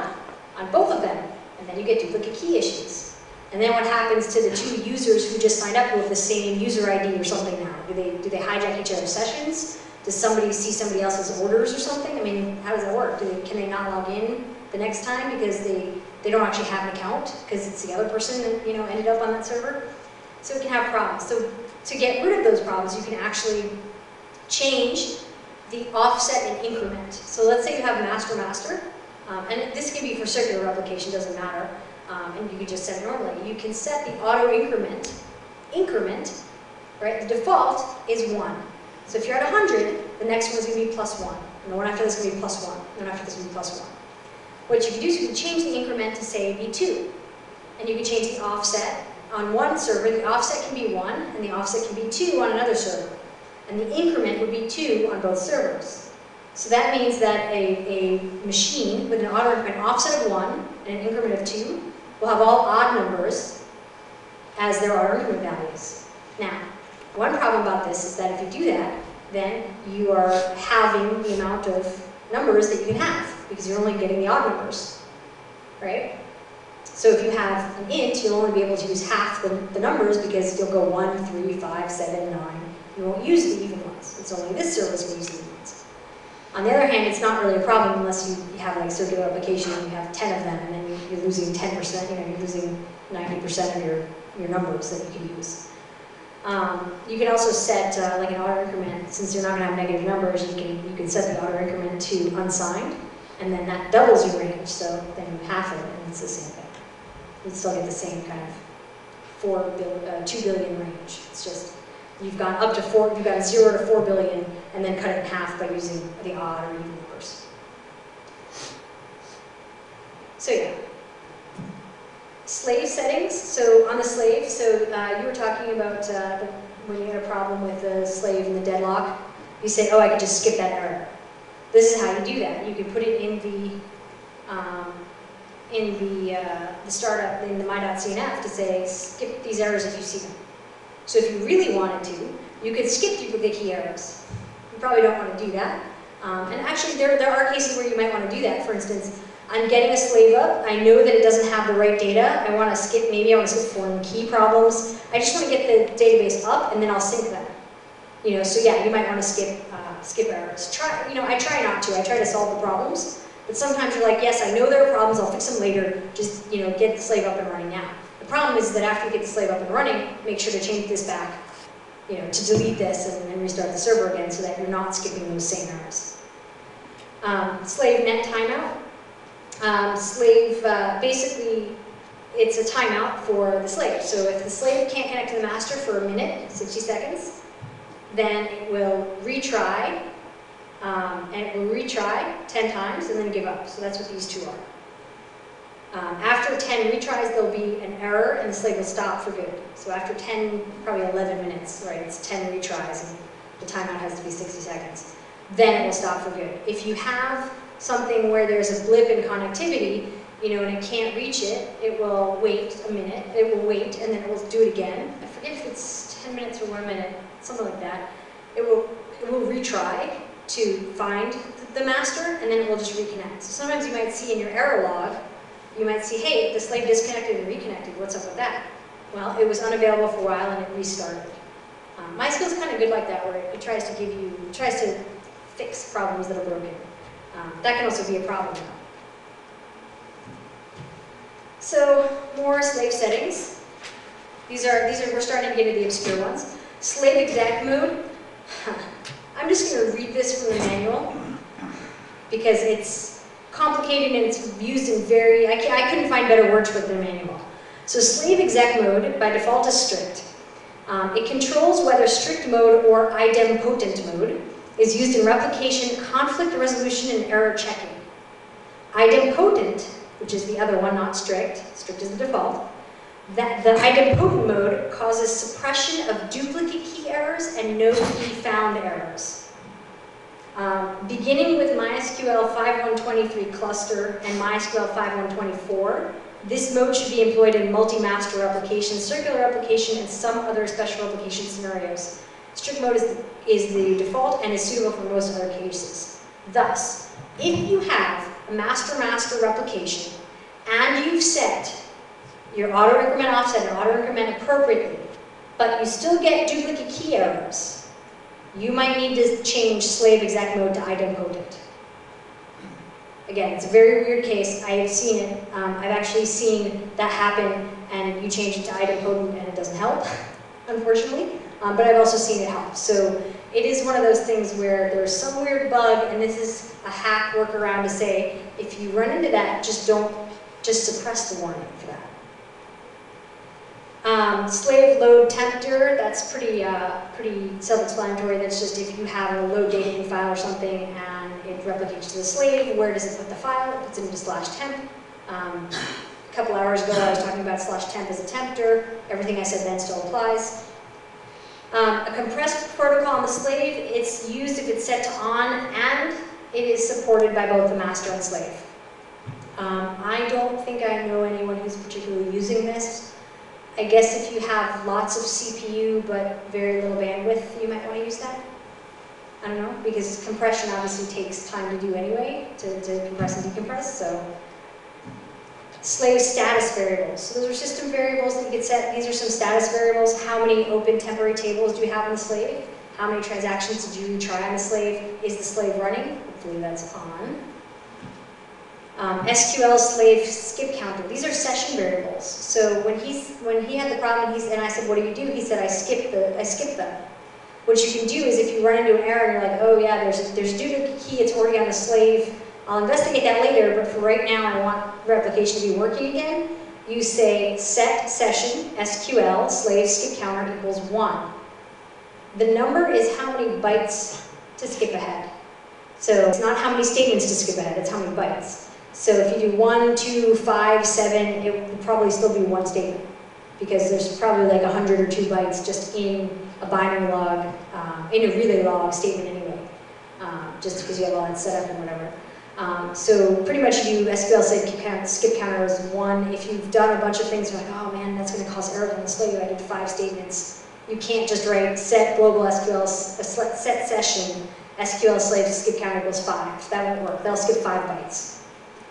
on both of them. And then you get duplicate key issues. And then what happens to the 2 users who just signed up with the same user ID or something now? Do they hijack each other's sessions? Does somebody see somebody else's orders or something? I mean, how does that work? Can they not log in the next time because they don't actually have an account because it's the other person that ended up on that server? So it can have problems. So to get rid of those problems, you can actually change the offset and increment. So let's say you have master-master, and this can be for circular replication, doesn't matter, and you can just set it normally. You can set the auto increment, right? The default is 1. So if you're at 100, the next one's going to be +1, and the one after this is going to be +1, and the one after this is going to be +1. What you can do is you can change the increment to say be 2, and you can change the offset on one server. The offset can be 1, and the offset can be 2 on another server. And the increment would be 2 on both servers. So that means that a machine with an offset of 1 and an increment of 2 will have all odd numbers as their auto increment values. Now, one problem about this is that if you do that, then you are halving the amount of numbers that you can have because you're only getting the odd numbers, right? So if you have an int, you'll only be able to use half the numbers because you'll go 1, 3, 5, 7, 9. You won't use the even ones. It's only this server is going to use the even ones. On the other hand, it's not really a problem unless you have like circular replication and you have 10 of them, and then you're losing 10%. You're losing 90% of your numbers that you can use. You can also set like an auto increment. Since you're not going to have negative numbers, you can set the auto increment to unsigned, and then that doubles your range. So then you half it, and it's the same thing. You'd still get the same kind of 2 billion range. It's just you've gone up to 4. You've got 0 to 4 billion, and then cut it in half by using the odd or even numbers. So yeah. Slave settings. So on the slave, you were talking about when you had a problem with the slave and the deadlock. You said, oh, I could just skip that error. This is how you do that. You can put it in the startup in the my.cnf to say skip these errors if you see them. So if you really wanted to, you could skip duplicate key errors. You probably don't want to do that. And actually, there are cases where you might want to do that. For instance, I'm getting a slave up. I know that it doesn't have the right data. I want to skip, maybe I want to skip foreign key problems. I just want to get the database up, and then I'll sync them. So yeah, you might want to skip errors. I try not to. I try to solve the problems. But sometimes you're like, yes, I know there are problems. I'll fix them later. Just get the slave up and running now. The problem is that after you get the slave up and running, make sure to change this back, to delete this and restart the server again so that you're not skipping those same errors. Slave net timeout. Basically, it's a timeout for the slave. So if the slave can't connect to the master for a minute, 60 seconds, then it will retry, and it will retry 10 times and then give up. So that's what these two are. After 10 retries, there'll be an error and the slave will stop for good. So after 10, probably 11 minutes, right, it's 10 retries and the timeout has to be 60 seconds. Then it will stop for good. If you have something where there's a blip in connectivity, you know, and it can't reach it, it will wait a minute, it will wait, and then it will do it again. I forget if it's 10 minutes or 1 minute, something like that. It will retry to find the master, and then it will just reconnect. So sometimes you might see in your error log, you might see, hey, the slave disconnected and reconnected, what's up with that? Well, it was unavailable for a while and it restarted. MySQL is kind of good like that, where it tries to give you, tries to fix problems that are broken. That can also be a problem now. So, more slave settings. These are, we're starting to get into the obscure ones. Slave exec mode. I'm just going to read this from the manual because it's complicated and it's used in very, I couldn't find better words for it than the manual. So slave exec mode by default is strict. It controls whether strict mode or idempotent mode is used in replication, conflict resolution, and error checking. Idempotent, which is the other one, not strict, strict is the default, that the idempotent mode causes suppression of duplicate key errors and no key found errors. Beginning with MySQL 5.123 cluster and MySQL 5.124, this mode should be employed in multi-master replication, circular replication, and some other special replication scenarios. Strict mode is the default and is suitable for most other cases. Thus, if you have a master-master replication and you've set your auto-increment offset and auto-increment appropriately, but you still get duplicate key errors, you might need to change slave exec mode to idempotent. Again, it's a very weird case. I have seen it. I've actually seen that happen, and you change it to idempotent and it doesn't help, unfortunately. But I've also seen it help. So it is one of those things where there's some weird bug, and this is a hack workaround to say, if you run into that, just suppress the warning for that. Slave load tempter, that's pretty self-explanatory. That's just if you have a load data in file or something and it replicates to the slave, where does it put the file? It puts it into /temp. A couple hours ago I was talking about /temp as a tempter. Everything I said then still applies. A compressed protocol on the slave, it's used if it's set to on and it is supported by both the master and slave. I don't think I know anyone who's particularly using this. I guess if you have lots of CPU but very little bandwidth, you might want to use that. I don't know, because compression obviously takes time to do anyway, to compress and decompress, so. Slave status variables. So those are system variables that you can set. These are some status variables. How many open temporary tables do you have on the slave? How many transactions did you retry on the slave? Is the slave running? Hopefully that's on. SQL slave skip counter. These are session variables. So when he had the problem, and I said, what do you do? He said, I skip them. What you can do is if you run into an error and you're like, oh yeah, there's a duplicate key, it's already on the slave. I'll investigate that later, but for right now I want replication to be working again. You say set session SQL slave skip counter equals 1. The number is how many bytes to skip ahead. So it's not how many statements to skip ahead, it's how many bytes. So if you do 1, 2, 5, 7, it will probably still be one statement because there's probably like 100 or 2 bytes just in a binary log, in a relay log statement anyway, just because you have all that set up and whatever. So pretty much you do SQL skip counter as 1. If you've done a bunch of things, you're like, oh man, that's going to cause errors on the slave. I did 5 statements. You can't just write set global SQL, set session SQL slave skip counter equals 5. That won't work. They'll skip 5 bytes.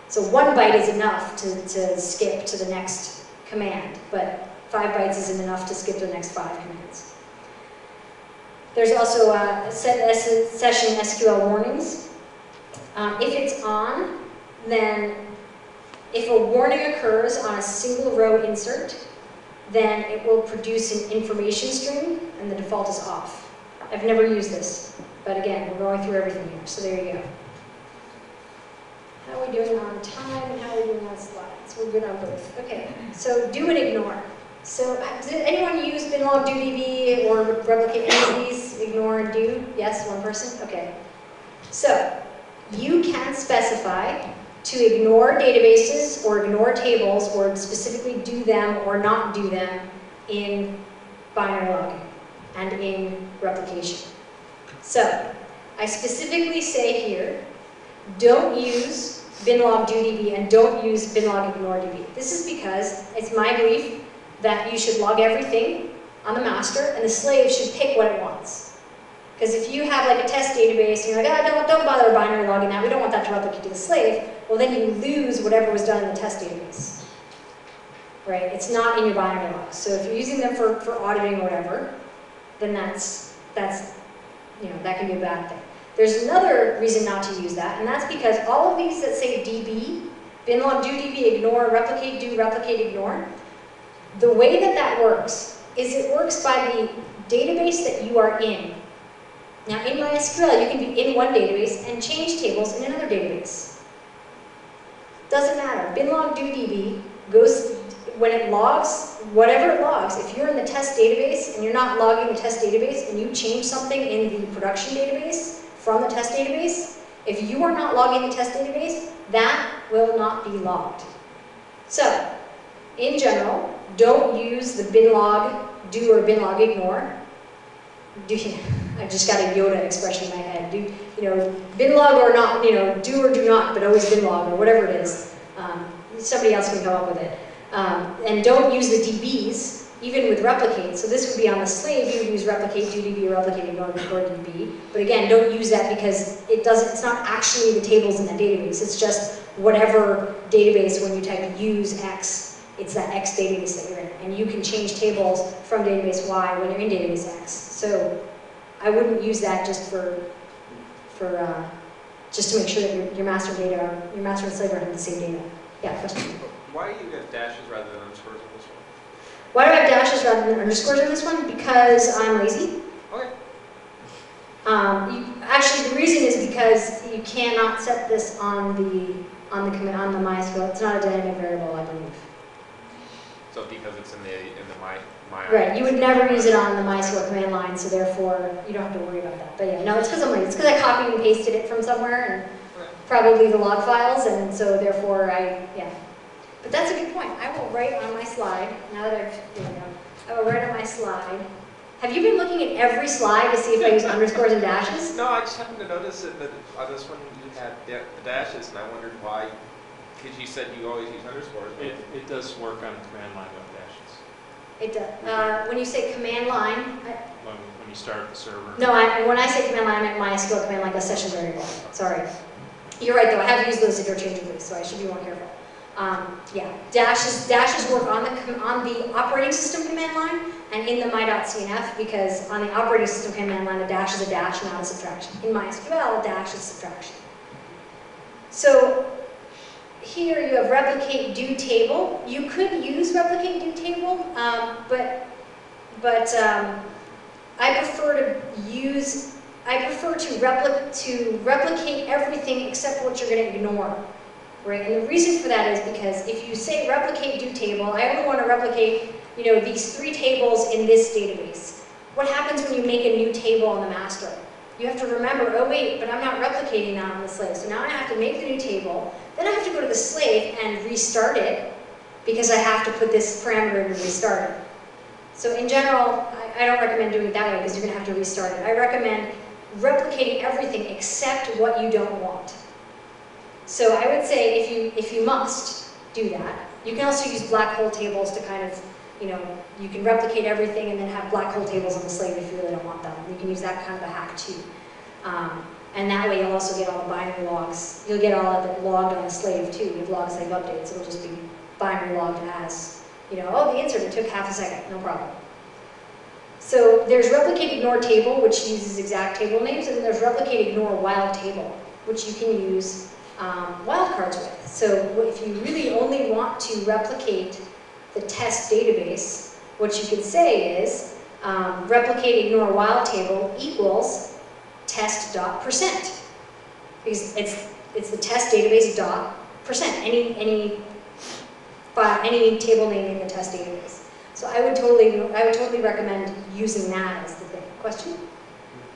So 1 byte is enough to skip to the next command, but 5 bytes isn't enough to skip to the next 5 commands. There's also set session SQL warnings. If it's on, then if a warning occurs on a single row insert, then it will produce an information stream, and the default is off. I've never used this, but again, we're going through everything here, so there you go. How are we doing on time, and how are we doing on slides? We're good on both. Okay, so do and ignore. So did anyone use binlog do db or replicate any of these? Ignore and do? Yes, one person? Okay. So you can specify to ignore databases or ignore tables or specifically do them or not do them in binary logging and in replication. So I specifically say here, don't use binlog do DB and don't use binlog ignore DB. This is because it's my belief that you should log everything on the master and the slave should pick what it wants. Because if you have like a test database and you're like, ah, don't bother binary logging that, we don't want that to replicate to the slave, well then you lose whatever was done in the test database. Right? It's not in your binary logs. So if you're using them for auditing or whatever, then that's that can be a bad thing. There's another reason not to use that, and that's because all of these that say DB, binlog do DB, ignore, replicate do, replicate ignore, the way that works is it works by the database that you are in. Now in MySQL, you can be in one database and change tables in another database. Doesn't matter. Binlog do DB goes, when it logs, whatever it logs, if you're in the test database and you're not logging the test database and you change something in the production database from the test database, if you are not logging the test database, that will not be logged. So, in general, don't use the binlog do or binlog ignore. I just got a Yoda expression in my head. Binlog or not, do or do not, but always binlog or whatever it is. Somebody else can come up with it. And don't use the DBs, even with replicate. So this would be on the slave, you would use replicate, do DB, or replicate, ignore DB. But again, don't use that because it's not actually the tables in that database. It's just whatever database, when you type use X, it's that X database that you're in. And you can change tables from database Y when you're in database X. So I wouldn't use that just just to make sure that your master and slave are having the same data. Yeah, question? Why do you have dashes rather than underscores on this one? Why do I have dashes rather than underscores on this one? Because I'm lazy. Okay. Actually, the reason is because you cannot set this on the MySQL. It's not a dynamic variable, I believe. So because it's in the my right, you would never use it on the MySQL command line, so therefore you don't have to worry about that. But yeah, no, it's because I'm lazy. It's because I copied and pasted it from somewhere and probably the log files, and so therefore yeah. But that's a good point. I will write on my slide, now that I will write on my slide. Have you been looking at every slide to see if I use underscores and dashes? No, I just happened to notice that on this one you had the dashes, and I wondered why, because you said you always use underscores. It does work on command line with dashes. It does. When you say command line, When you start the server. no, when I say command line, I meant MySQL command line, a session variable. Sorry. You're right though, I have used those interchangeably, so I should be more careful. Yeah, dashes work on the operating system command line and in the my.cnf, because on the operating system command line, a dash is a dash, not a subtraction. In MySQL, a dash is subtraction. So here you have replicate do table. You could use replicate do table, but I prefer to replicate everything except what you're going to ignore. Right? And the reason for that is because if you say replicate do table, I only want to replicate, these 3 tables in this database. What happens when you make a new table on the master? You have to remember, oh wait, but I'm not replicating that on the slave. So now I have to make the new table, then I have to go to the slave and restart it, because I have to put this parameter in and restart it. So in general, I don't recommend doing it that way because you're going to have to restart it. I recommend replicating everything except what you don't want. So I would say if you must do that, you can also use black hole tables to kind of, you can replicate everything and then have black hole tables on the slave if you really don't want them. You can use that kind of a hack too. And that way you'll also get all the binary logs. You'll get all of it logged on the slave too. You have log slave updates. It'll just be binary logged as, oh, the insert, it took half a second, no problem. So there's replicate ignore table, which uses exact table names, and then there's replicate ignore wild table, which you can use wildcards with. So if you really only want to replicate the test database, what you could say is replicate ignore wild table equals test.%. Because it's the test database dot percent, any table name in the test database. So I would totally recommend using that as the thing. Question?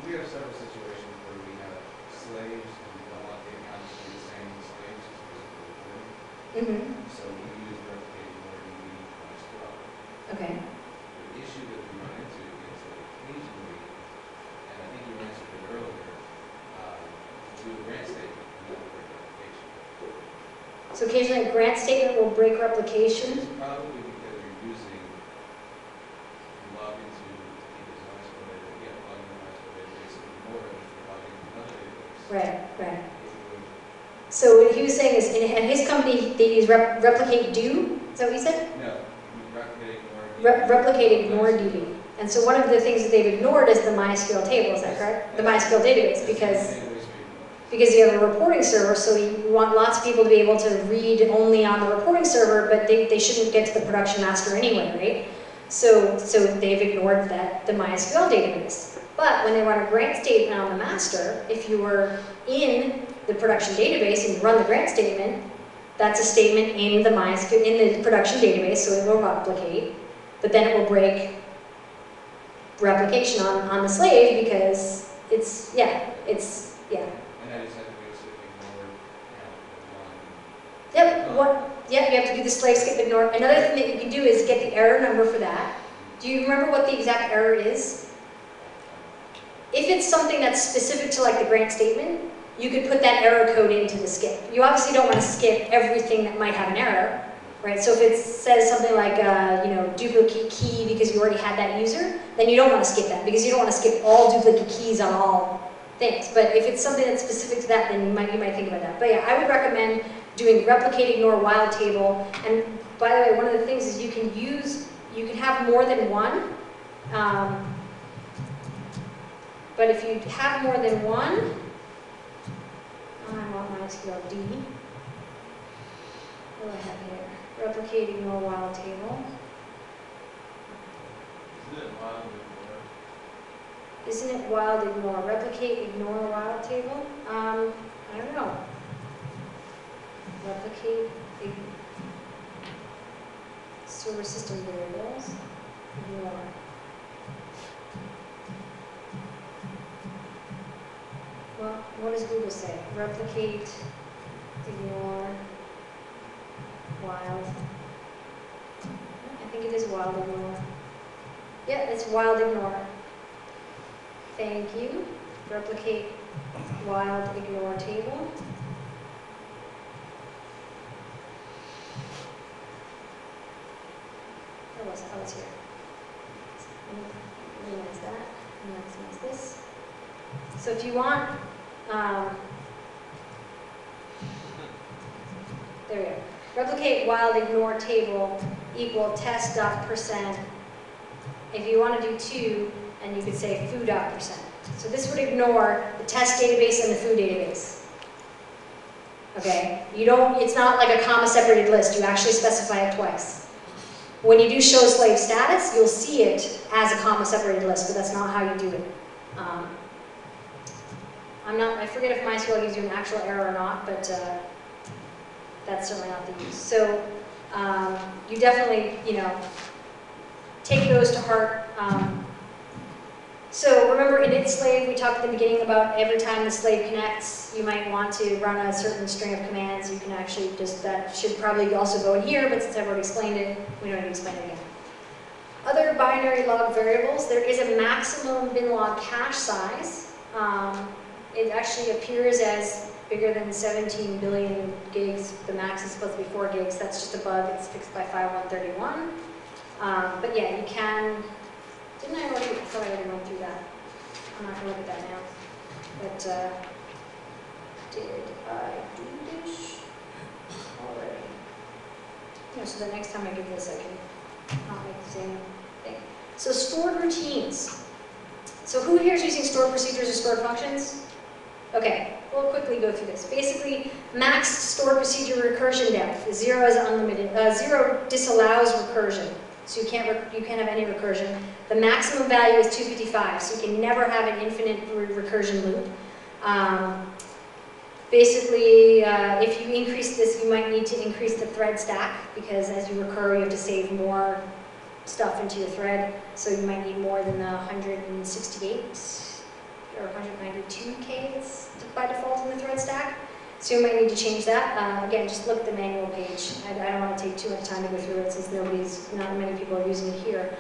We have several situations where we have slaves and we don't want the accounts to be the same slaves as we Mm-hmm. So we use replicate ignore DB as well. Okay. The issue that we run into is that occasionally, and I think you answered it earlier, do a grant statement and not a replication. So occasionally a grant statement will break replication. It's probably because you're using login to either MySQL database, yeah, login to MySQL database, or if you're logging to another database. Right, right. It would- So what he was saying is, at his company, they use replicate do. Is that what he said? No, you replicate ignore. Replicate ignore DB. And so one of the things that they've ignored is the MySQL table. Is that correct? The MySQL database, because you have a reporting server, so you want lots of people to be able to read only on the reporting server, but they shouldn't get to the production master anyway, right? So they've ignored the MySQL database. But when they run a grant statement on the master, if you were in the production database and you run the grant statement, that's a statement in the MySQL, in the production database, so it will replicate, but then it will break replication on the slave because it's. And I just had to basically ignore one. Yep, you have to do the slave skip ignore. Another thing that you can do is get the error number for that. Do you remember what the exact error is? If it's something that's specific to like the grant statement, you could put that error code into the skip. You obviously don't want to skip everything that might have an error, right? So if it says something like, duplicate key because you already had that user, then you don't want to skip that because you don't want to skip all duplicate keys on all things. But if it's something that's specific to that, then you might think about that. But yeah, I would recommend doing replicate, ignore, wild table. And by the way, one of the things is you can have more than one. But if you have more than one, I want MySQL D. What do I have here? Replicate, ignore, wild table. Isn't it wild ignore? Isn't it wild ignore? Replicate, ignore, wild table? I don't know. Replicate, server system variables, ignore. Well, what does Google say? Replicate, ignore, wild. I think it is wild ignore. Yeah, it's wild ignore. Thank you. Replicate, wild ignore table. Where was it? Oh, it's here. Minimize that. Maximize this. So if you want, there we go. Replicate wild ignore table equal test.%. If you want to do 2, and you could say foo.%. So this would ignore the test database and the foo database. Okay? It's not like a comma separated list. You actually specify it twice. When you do show slave status, you'll see it as a comma separated list, but that's not how you do it. I forget if MySQL gives you an actual error or not, but that's certainly not the use. So you definitely, take those to heart. So remember init slave, we talked at the beginning about every time the slave connects, you might want to run a certain string of commands. You can actually that should probably also go in here, but since I've already explained it, we don't need to explain it again. Other binary log variables, there is a maximum bin log cache size. It actually appears as bigger than 17 billion gigs. The max is supposed to be 4 gigs. That's just a bug. It's fixed by 5131. But yeah, you can. Didn't I already? I thought I already went through that. I'm not going to look at that now. But did I do this already? So the next time I give this, I can not make the same thing. So stored routines. So who here is using stored procedures or stored functions? Okay, we'll quickly go through this. Basically, max stored procedure recursion depth. 0 is unlimited. 0 disallows recursion, so you can't have any recursion. The maximum value is 255, so you can never have an infinite recursion loop. Basically, if you increase this, you might need to increase the thread stack because as you recur, you have to save more stuff into your thread. So you might need more than the 168 or 192K that's by default in the thread stack. So you might need to change that. Again, just look at the manual page. I don't want to take too much time to go through it since not many people are using it here.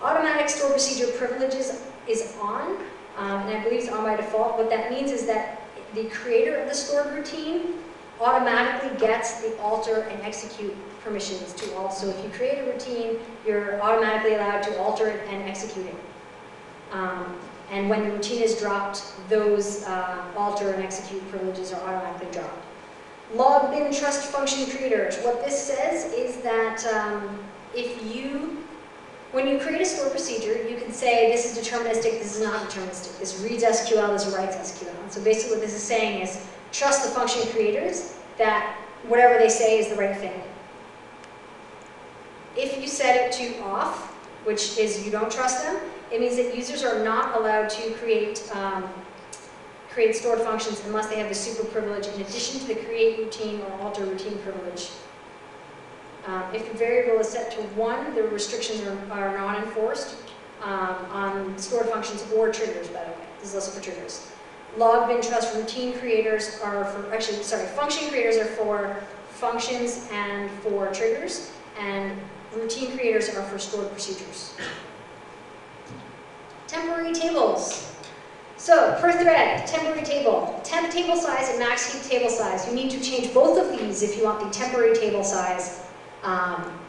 Automatic store procedure privileges is on, and I believe it's on by default. What that means is that the creator of the stored routine automatically gets the alter and execute permissions to all. So if you create a routine, you're automatically allowed to alter it and execute it. And when the routine is dropped, those alter and execute privileges are automatically dropped. Log bin trust function creators. What this says is that when you create a store procedure, you can say this is deterministic, this is not deterministic. This reads SQL, this writes SQL. And so basically what this is saying is trust the function creators that whatever they say is the right thing. If you set it to off, which is you don't trust them, it means that users are not allowed to create stored functions unless they have the super privilege in addition to the create routine or alter routine privilege. If the variable is set to 1, the restrictions are not enforced on stored functions or triggers, by the way. This is also for triggers. Log bin trust routine creators are for, actually, sorry, function creators are for functions and for triggers, and routine creators are for stored procedures. Temporary tables. So, per thread, temporary table. Temp table size and max heap table size. You need to change both of these if you want the temporary table size,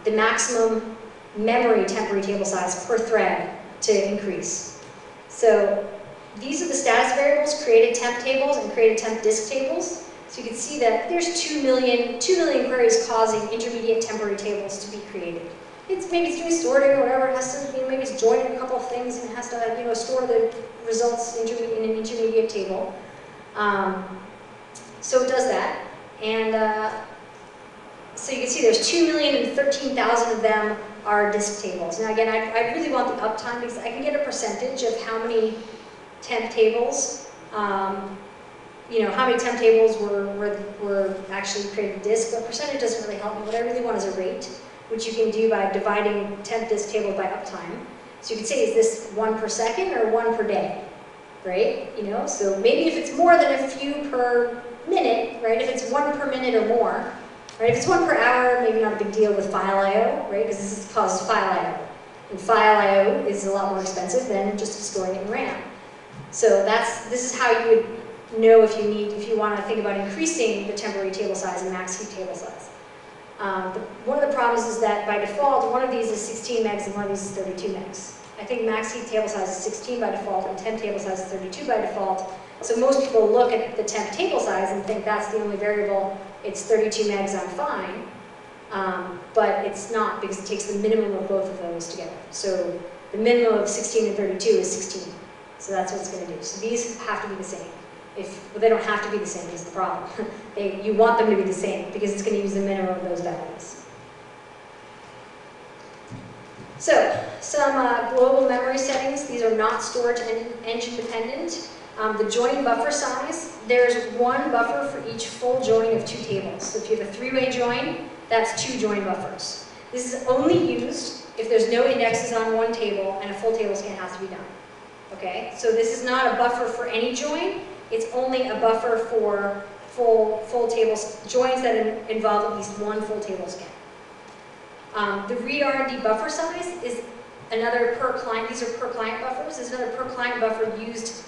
the maximum memory temporary table size per thread to increase. So, these are the status variables, created temp tables and created temp disk tables. So you can see that there's 2 million queries causing intermediate temporary tables to be created. Maybe it's doing sorting or whatever, it has to, maybe it's joining a couple of things and it has to, store the results in an intermediate table. So it does that, and so you can see there's 2,013,000 of them are disk tables. Now again, I really want the uptime because I can get a percentage of how many temp tables, how many temp tables were actually created disk, but percentage doesn't really help me. What I really want is a rate, which you can do by dividing temp disk tables by uptime. So you can say, is this 1 per second or 1 per day, right? So maybe if it's more than a few per minute, right? If it's 1 per minute or more, right? If it's 1 per hour, maybe not a big deal with file I/O, right? Because this causes file I/O. And file I/O is a lot more expensive than just storing it in RAM. So this is how you would know if you want to think about increasing the temporary table size and max heap table size. One of the problems is that by default, one of these is 16 megs and one of these is 32 megs. I think max heap table size is 16 by default and temp table size is 32 by default. So most people look at the temp table size and think that's the only variable. It's 32 megs, I'm fine. But it's not because it takes the minimum of both of those together. So the minimum of 16 and 32 is 16. So that's what it's going to do. So these have to be the same. Well, they don't have to be the same is the problem. You want them to be the same because it's going to use the minimum of those values. So, some global memory settings. These are not storage engine dependent. The join buffer size, there's 1 buffer for each full join of 2 tables. So if you have a 3-way join, that's 2 join buffers. This is only used if there's no indexes on one table and a full table scan has to be done. Okay, so this is not a buffer for any join. It's only a buffer for full tables, joins that involve at least 1 full table scan. The read R&D buffer size is another per client. These are per client buffers. There's another per client buffer used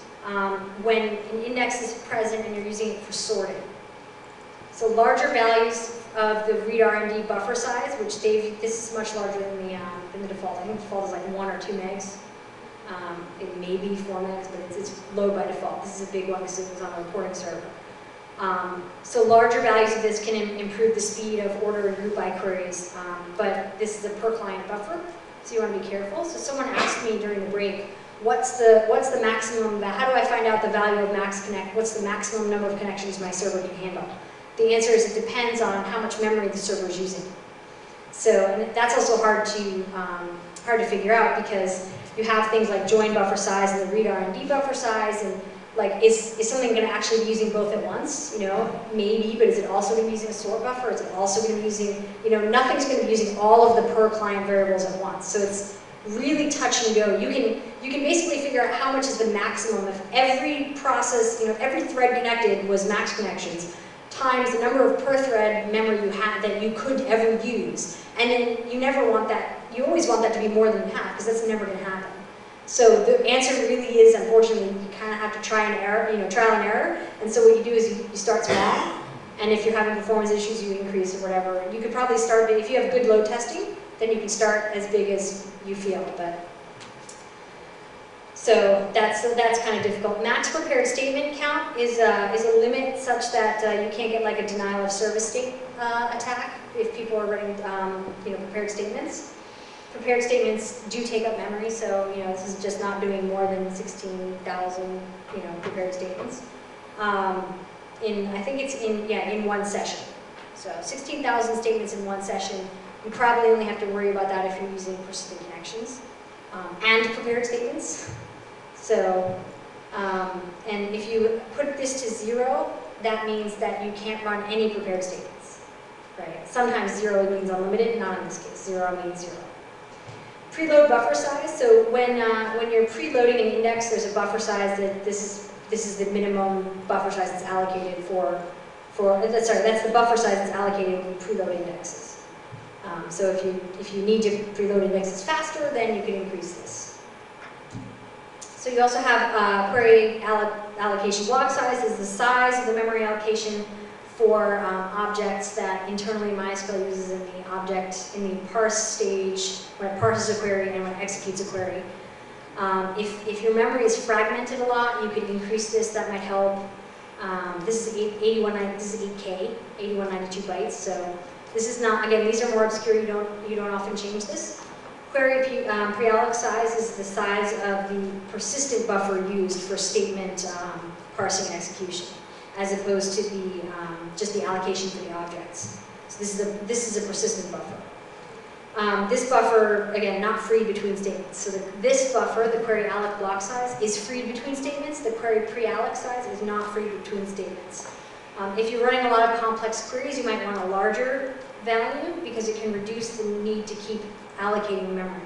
when an index is present and you're using it for sorting. So larger values of the read R&D buffer size, which this is much larger than the default. I think the default is like 1 or 2 megs. It may be 4 megs, but it's low by default. This is a big one because it was on a reporting server. So larger values of this can improve the speed of order and group by queries, but this is a per client buffer, so you want to be careful. So someone asked me during the break, what's the maximum, how do I find out the value of what's the maximum number of connections my server can handle? The answer is it depends on how much memory the server is using. So, and that's also hard to figure out because you have things like join buffer size and the read R&D buffer size, and like, is something going to actually be using both at once? Maybe, but is it also going to be using a sort buffer? Is it also going to be using, nothing's going to be using all of the per client variables at once. So it's really touch and go. You can basically figure out how much is the maximum if every process, every thread connected was max connections times the number of per thread memory you had that you could ever use. And then you never want that, you always want that to be more than half because that's never going to happen. So the answer really is, unfortunately, you kind of have to trial and error. And so what you do is you start small, And if you're having performance issues, you increase or whatever. You could probably start, if you have good load testing, then you can start as big as you feel. But so that's kind of difficult. Max prepared statement count is a limit such that you can't get like a denial of service state attack if people are running prepared statements. Prepared statements do take up memory, so this is just not doing more than 16,000 prepared statements. I think it's in one session. So 16,000 statements in one session. You probably only have to worry about that if you're using persistent connections and prepared statements. So, and if you put this to 0, that means that you can't run any prepared statements, right? Sometimes 0 means unlimited, not in this case. 0 means 0. Preload buffer size. So when you're preloading an index, there's a buffer size that this is the minimum buffer size that's allocated that's the buffer size that's allocated when you preload indexes. So if you need to preload indexes faster, then you can increase this. So you also have query allocation block size is the size of the memory allocation for objects that internally MySQL uses in the parse stage, when it parses a query and when it executes a query. If your memory is fragmented a lot, you could increase this. That might help. This is 8K, 8192 bytes. So this is not, again, these are more obscure. You don't often change this. Query prealloc size is the size of the persistent buffer used for statement parsing and execution, as opposed to the just the allocation for the objects. So this is a persistent buffer. This buffer, again, not freed between statements. So this buffer, the query alloc block size, is freed between statements. The query prealloc size is not freed between statements. If you're running a lot of complex queries, you might want a larger value because it can reduce the need to keep allocating memory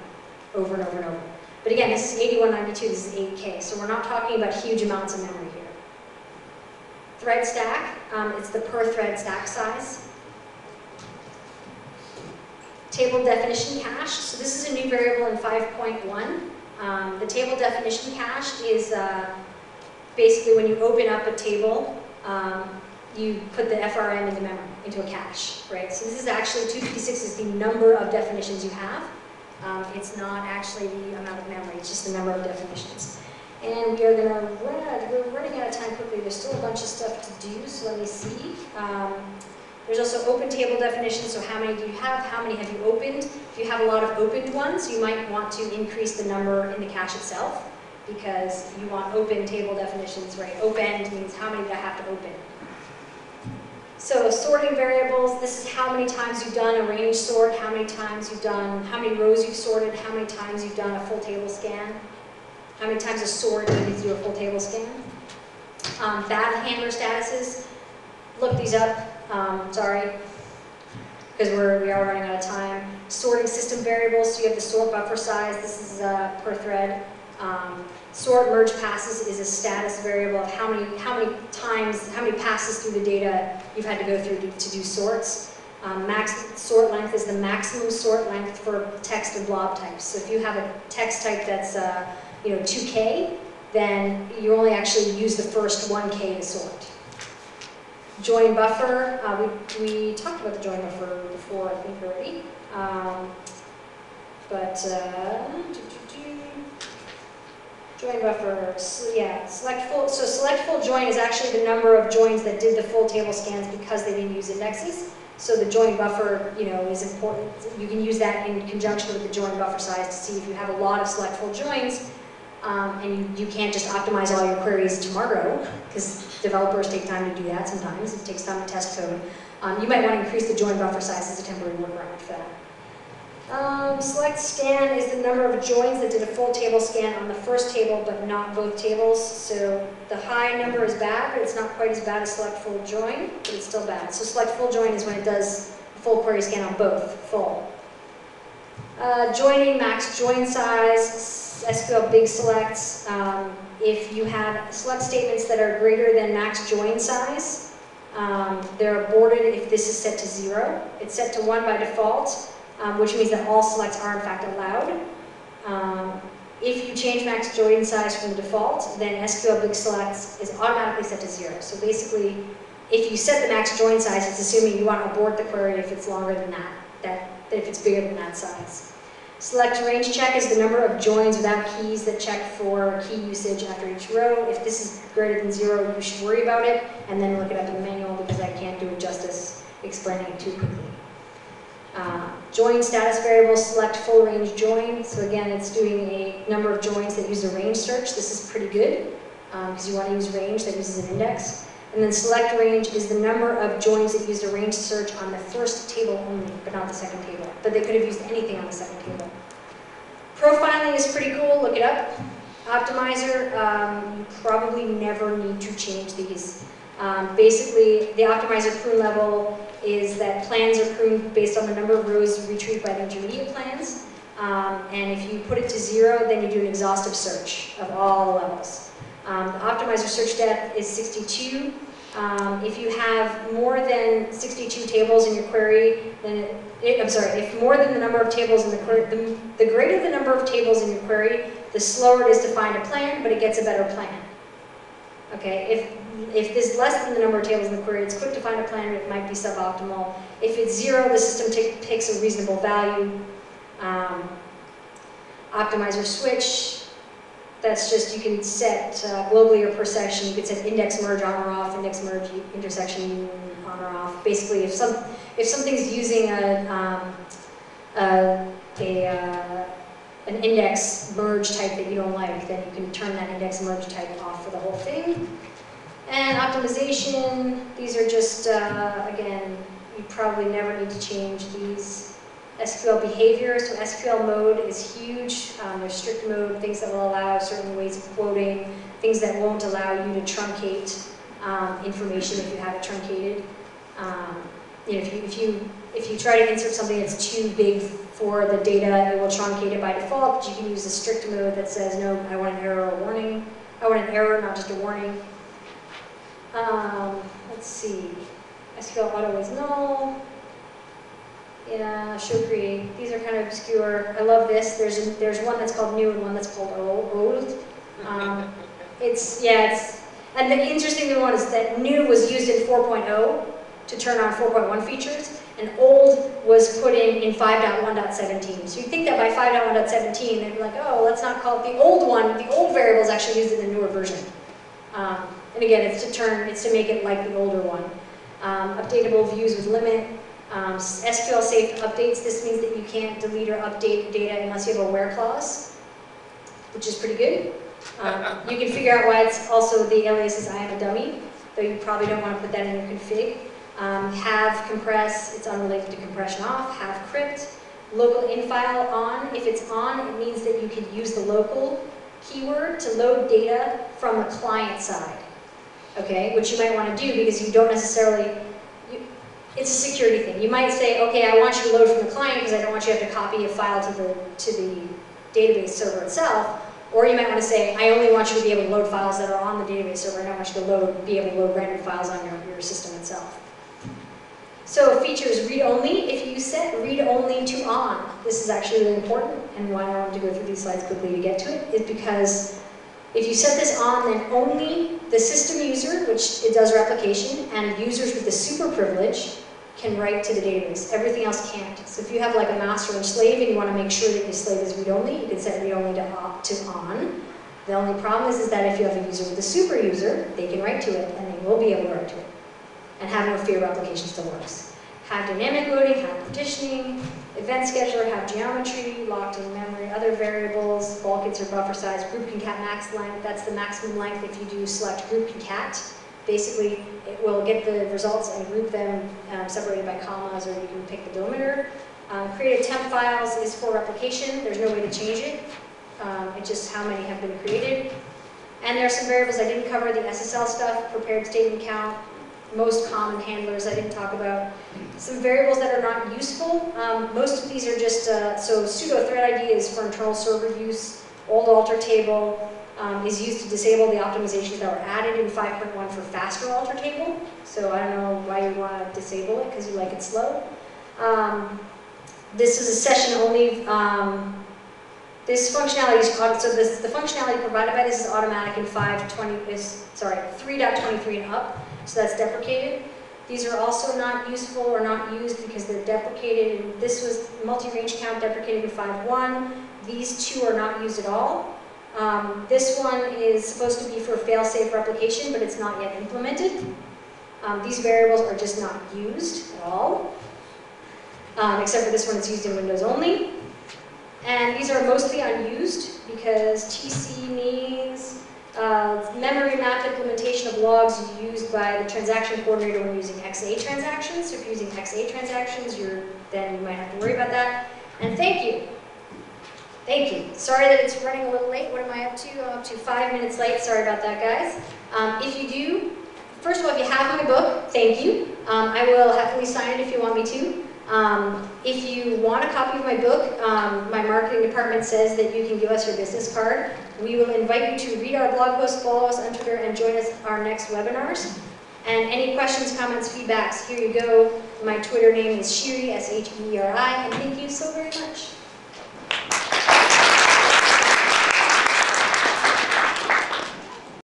over and over and over. But again, this is 8192, this is 8K, so we're not talking about huge amounts of memory here. Thread stack, it's the per thread stack size. Table definition cache, so this is a new variable in 5.1. The table definition cache is basically when you open up a table, you put the FRM into memory, into a cache, right? So this is actually, 256 is the number of definitions you have. It's not actually the amount of memory, it's just the number of definitions. And we are going to we're running out of time quickly. There's still a bunch of stuff to do, so let me see. There's also open table definitions, so how many do you have? How many have you opened? If you have a lot of opened ones, you might want to increase the number in the cache itself, because you want open table definitions, right? Opened means how many do I have to open? So sorting variables, this is how many times you've done a range sort, how many times you've done, how many rows you've sorted, how many times you've done a full table scan, how many times a sort you need to do a full table scan. Bad handler statuses, look these up, sorry, because we are running out of time. Sorting system variables, so you have the sort buffer size, this is per thread. Sort merge passes is a status variable of how many passes through the data you've had to go through to do sorts. Max sort length is the maximum sort length for text and blob types. So if you have a text type that's 2K, then you only actually use the first 1K to sort. Join buffer, we talked about the join buffer before, I think already. Join buffer, select full join is actually the number of joins that did the full table scans because they didn't use indexes. So the join buffer, is important. You can use that in conjunction with the join buffer size to see if you have a lot of select full joins, and you can't just optimize all your queries tomorrow, because developers take time to do that sometimes. It takes time to test code. You might want to increase the join buffer size as a temporary workaround for that. Select scan is the number of joins that did a full table scan on the first table, but not both tables. So the high number is bad, but it's not quite as bad as select full join, but it's still bad. So select full join is when it does a full query scan on both, full. Joining, max join size, SQL big selects. If you have select statements that are greater than max join size, they're aborted if this is set to 0. It's set to 1 by default. Which means that all selects are in fact allowed. If you change max join size from the default, then SQL big selects is automatically set to 0. So basically, if you set the max join size, it's assuming you want to abort the query if it's longer than that, if it's bigger than that size. Select range check is the number of joins without keys that check for key usage after each row. If this is greater than 0, you should worry about it, and then look it up in the manual because I can't do it justice explaining it too quickly. Join status variable, select full range join. So again, it's doing a number of joins that use a range search. This is pretty good because you want to use range that uses an index. And then select range is the number of joins that used a range search on the first table only, but not the second table. But they could have used anything on the second table. Profiling is pretty cool, look it up. Optimizer, you probably never need to change these. Basically, the optimizer prune level is that plans are pruned based on the number of rows retrieved by the intermediate plans. And if you put it to 0, then you do an exhaustive search of all the levels. The optimizer search depth is 62. If you have more than 62 tables in your query, then if more than the number of tables in the query, the greater the number of tables in your query, the slower it is to find a plan, but it gets a better plan. Okay, if there's less than the number of tables in the query, it's quick to find a plan, but it might be suboptimal. If it's 0, the system picks a reasonable value. Optimizer switch, that's just, you can set globally or per section, you could set index merge on or off, index merge intersection on or off. Basically, if something's using an index merge type that you don't like, then you can turn that index merge type off for the whole thing. And optimization, these are just, again, you probably never need to change these. SQL behavior, so SQL mode is huge. There's strict mode, things that will allow certain ways of quoting, things that won't allow you to truncate information if you have it truncated. If you try to insert something that's too big for the data, it will truncate it by default. But you can use a strict mode that says, no, I want an error or a warning. I want an error, not just a warning. Let's see. SQL auto is null. Yeah, show create. These are kind of obscure. I love this. There's one that's called new and one that's called old. And the interesting one is that new was used in 4.0 to turn on 4.1 features, and old was put in 5.1.17. So you think that by 5.1.17, they'd be like, oh, let's not call it the old one. The old variable is actually used in the newer version. And again, it's to make it like the older one. Updatable views with limit. SQL safe updates. This means that you can't delete or update data unless you have a where clause, which is pretty good. You can figure out why it's also the alias is I am a dummy, though you probably don't want to put that in your config. Have compress, it's unrelated to compression off. Have crypt. Local infile on. If it's on, it means that you could use the local keyword to load data from the client side. Okay, which you might want to do because you don't necessarily. It's a security thing. You might say, okay, I want you to load from the client because I don't want you to have to copy a file to the database server itself. Or you might want to say, I only want you to be able to load files that are on the database server. I don't want you to be able to load random files on your system itself. So features read-only. If you set read-only to on, this is actually really important, and why I want to go through these slides quickly to get to it, is because if you set this on, then only the system user, which it does replication, and users with the super privilege can write to the database. Everything else can't. So if you have like a master and slave and you want to make sure that your slave is read-only, you can set read-only to on. The only problem is that if you have a user with a super user, they can write to it and they will be able to write to it. And have no fear replication still works. Have dynamic loading, have partitioning, event scheduler, have geometry, locked in memory, other variables, bulk its or buffer size, group concat max length, that's the maximum length if you do select group concat. Basically, it will get the results and group them separated by commas, or you can pick the delimiter. Created temp files is for replication. There's no way to change it. It's just how many have been created. And there are some variables I didn't cover, the SSL stuff, prepared statement count, most common handlers I didn't talk about. Some variables that are not useful. Most of these are just, so sudo thread ID is for internal server use. Old alter table is used to disable the optimizations that were added in 5.1 for faster alter table. So I don't know why you want to disable it, because you like it slow. This is a session only This functionality is the functionality provided by this is automatic in 3.23 and up, so that's deprecated. These are also not useful or not used because they're deprecated. This was multi-range count deprecated in 5.1. These two are not used at all. This one is supposed to be for fail-safe replication, but it's not yet implemented. These variables are just not used at all, except for this one, it's used in Windows only. And these are mostly unused because TC means memory map implementation of logs used by the transaction coordinator when using XA transactions. So if you're using XA transactions, then you might have to worry about that. And thank you. Thank you. Sorry that it's running a little late. What am I up to? I'm up to 5 minutes late. Sorry about that, guys. If you do, first of all, if you have my book, thank you. I will happily sign it if you want me to. If you want a copy of my book, my marketing department says that you can give us your business card. We will invite you to read our blog post, follow us on Twitter, and join us our next webinars. And any questions, comments, feedbacks, here you go. My Twitter name is Sheeri, S-H-E-E-R-I, and thank you so very much.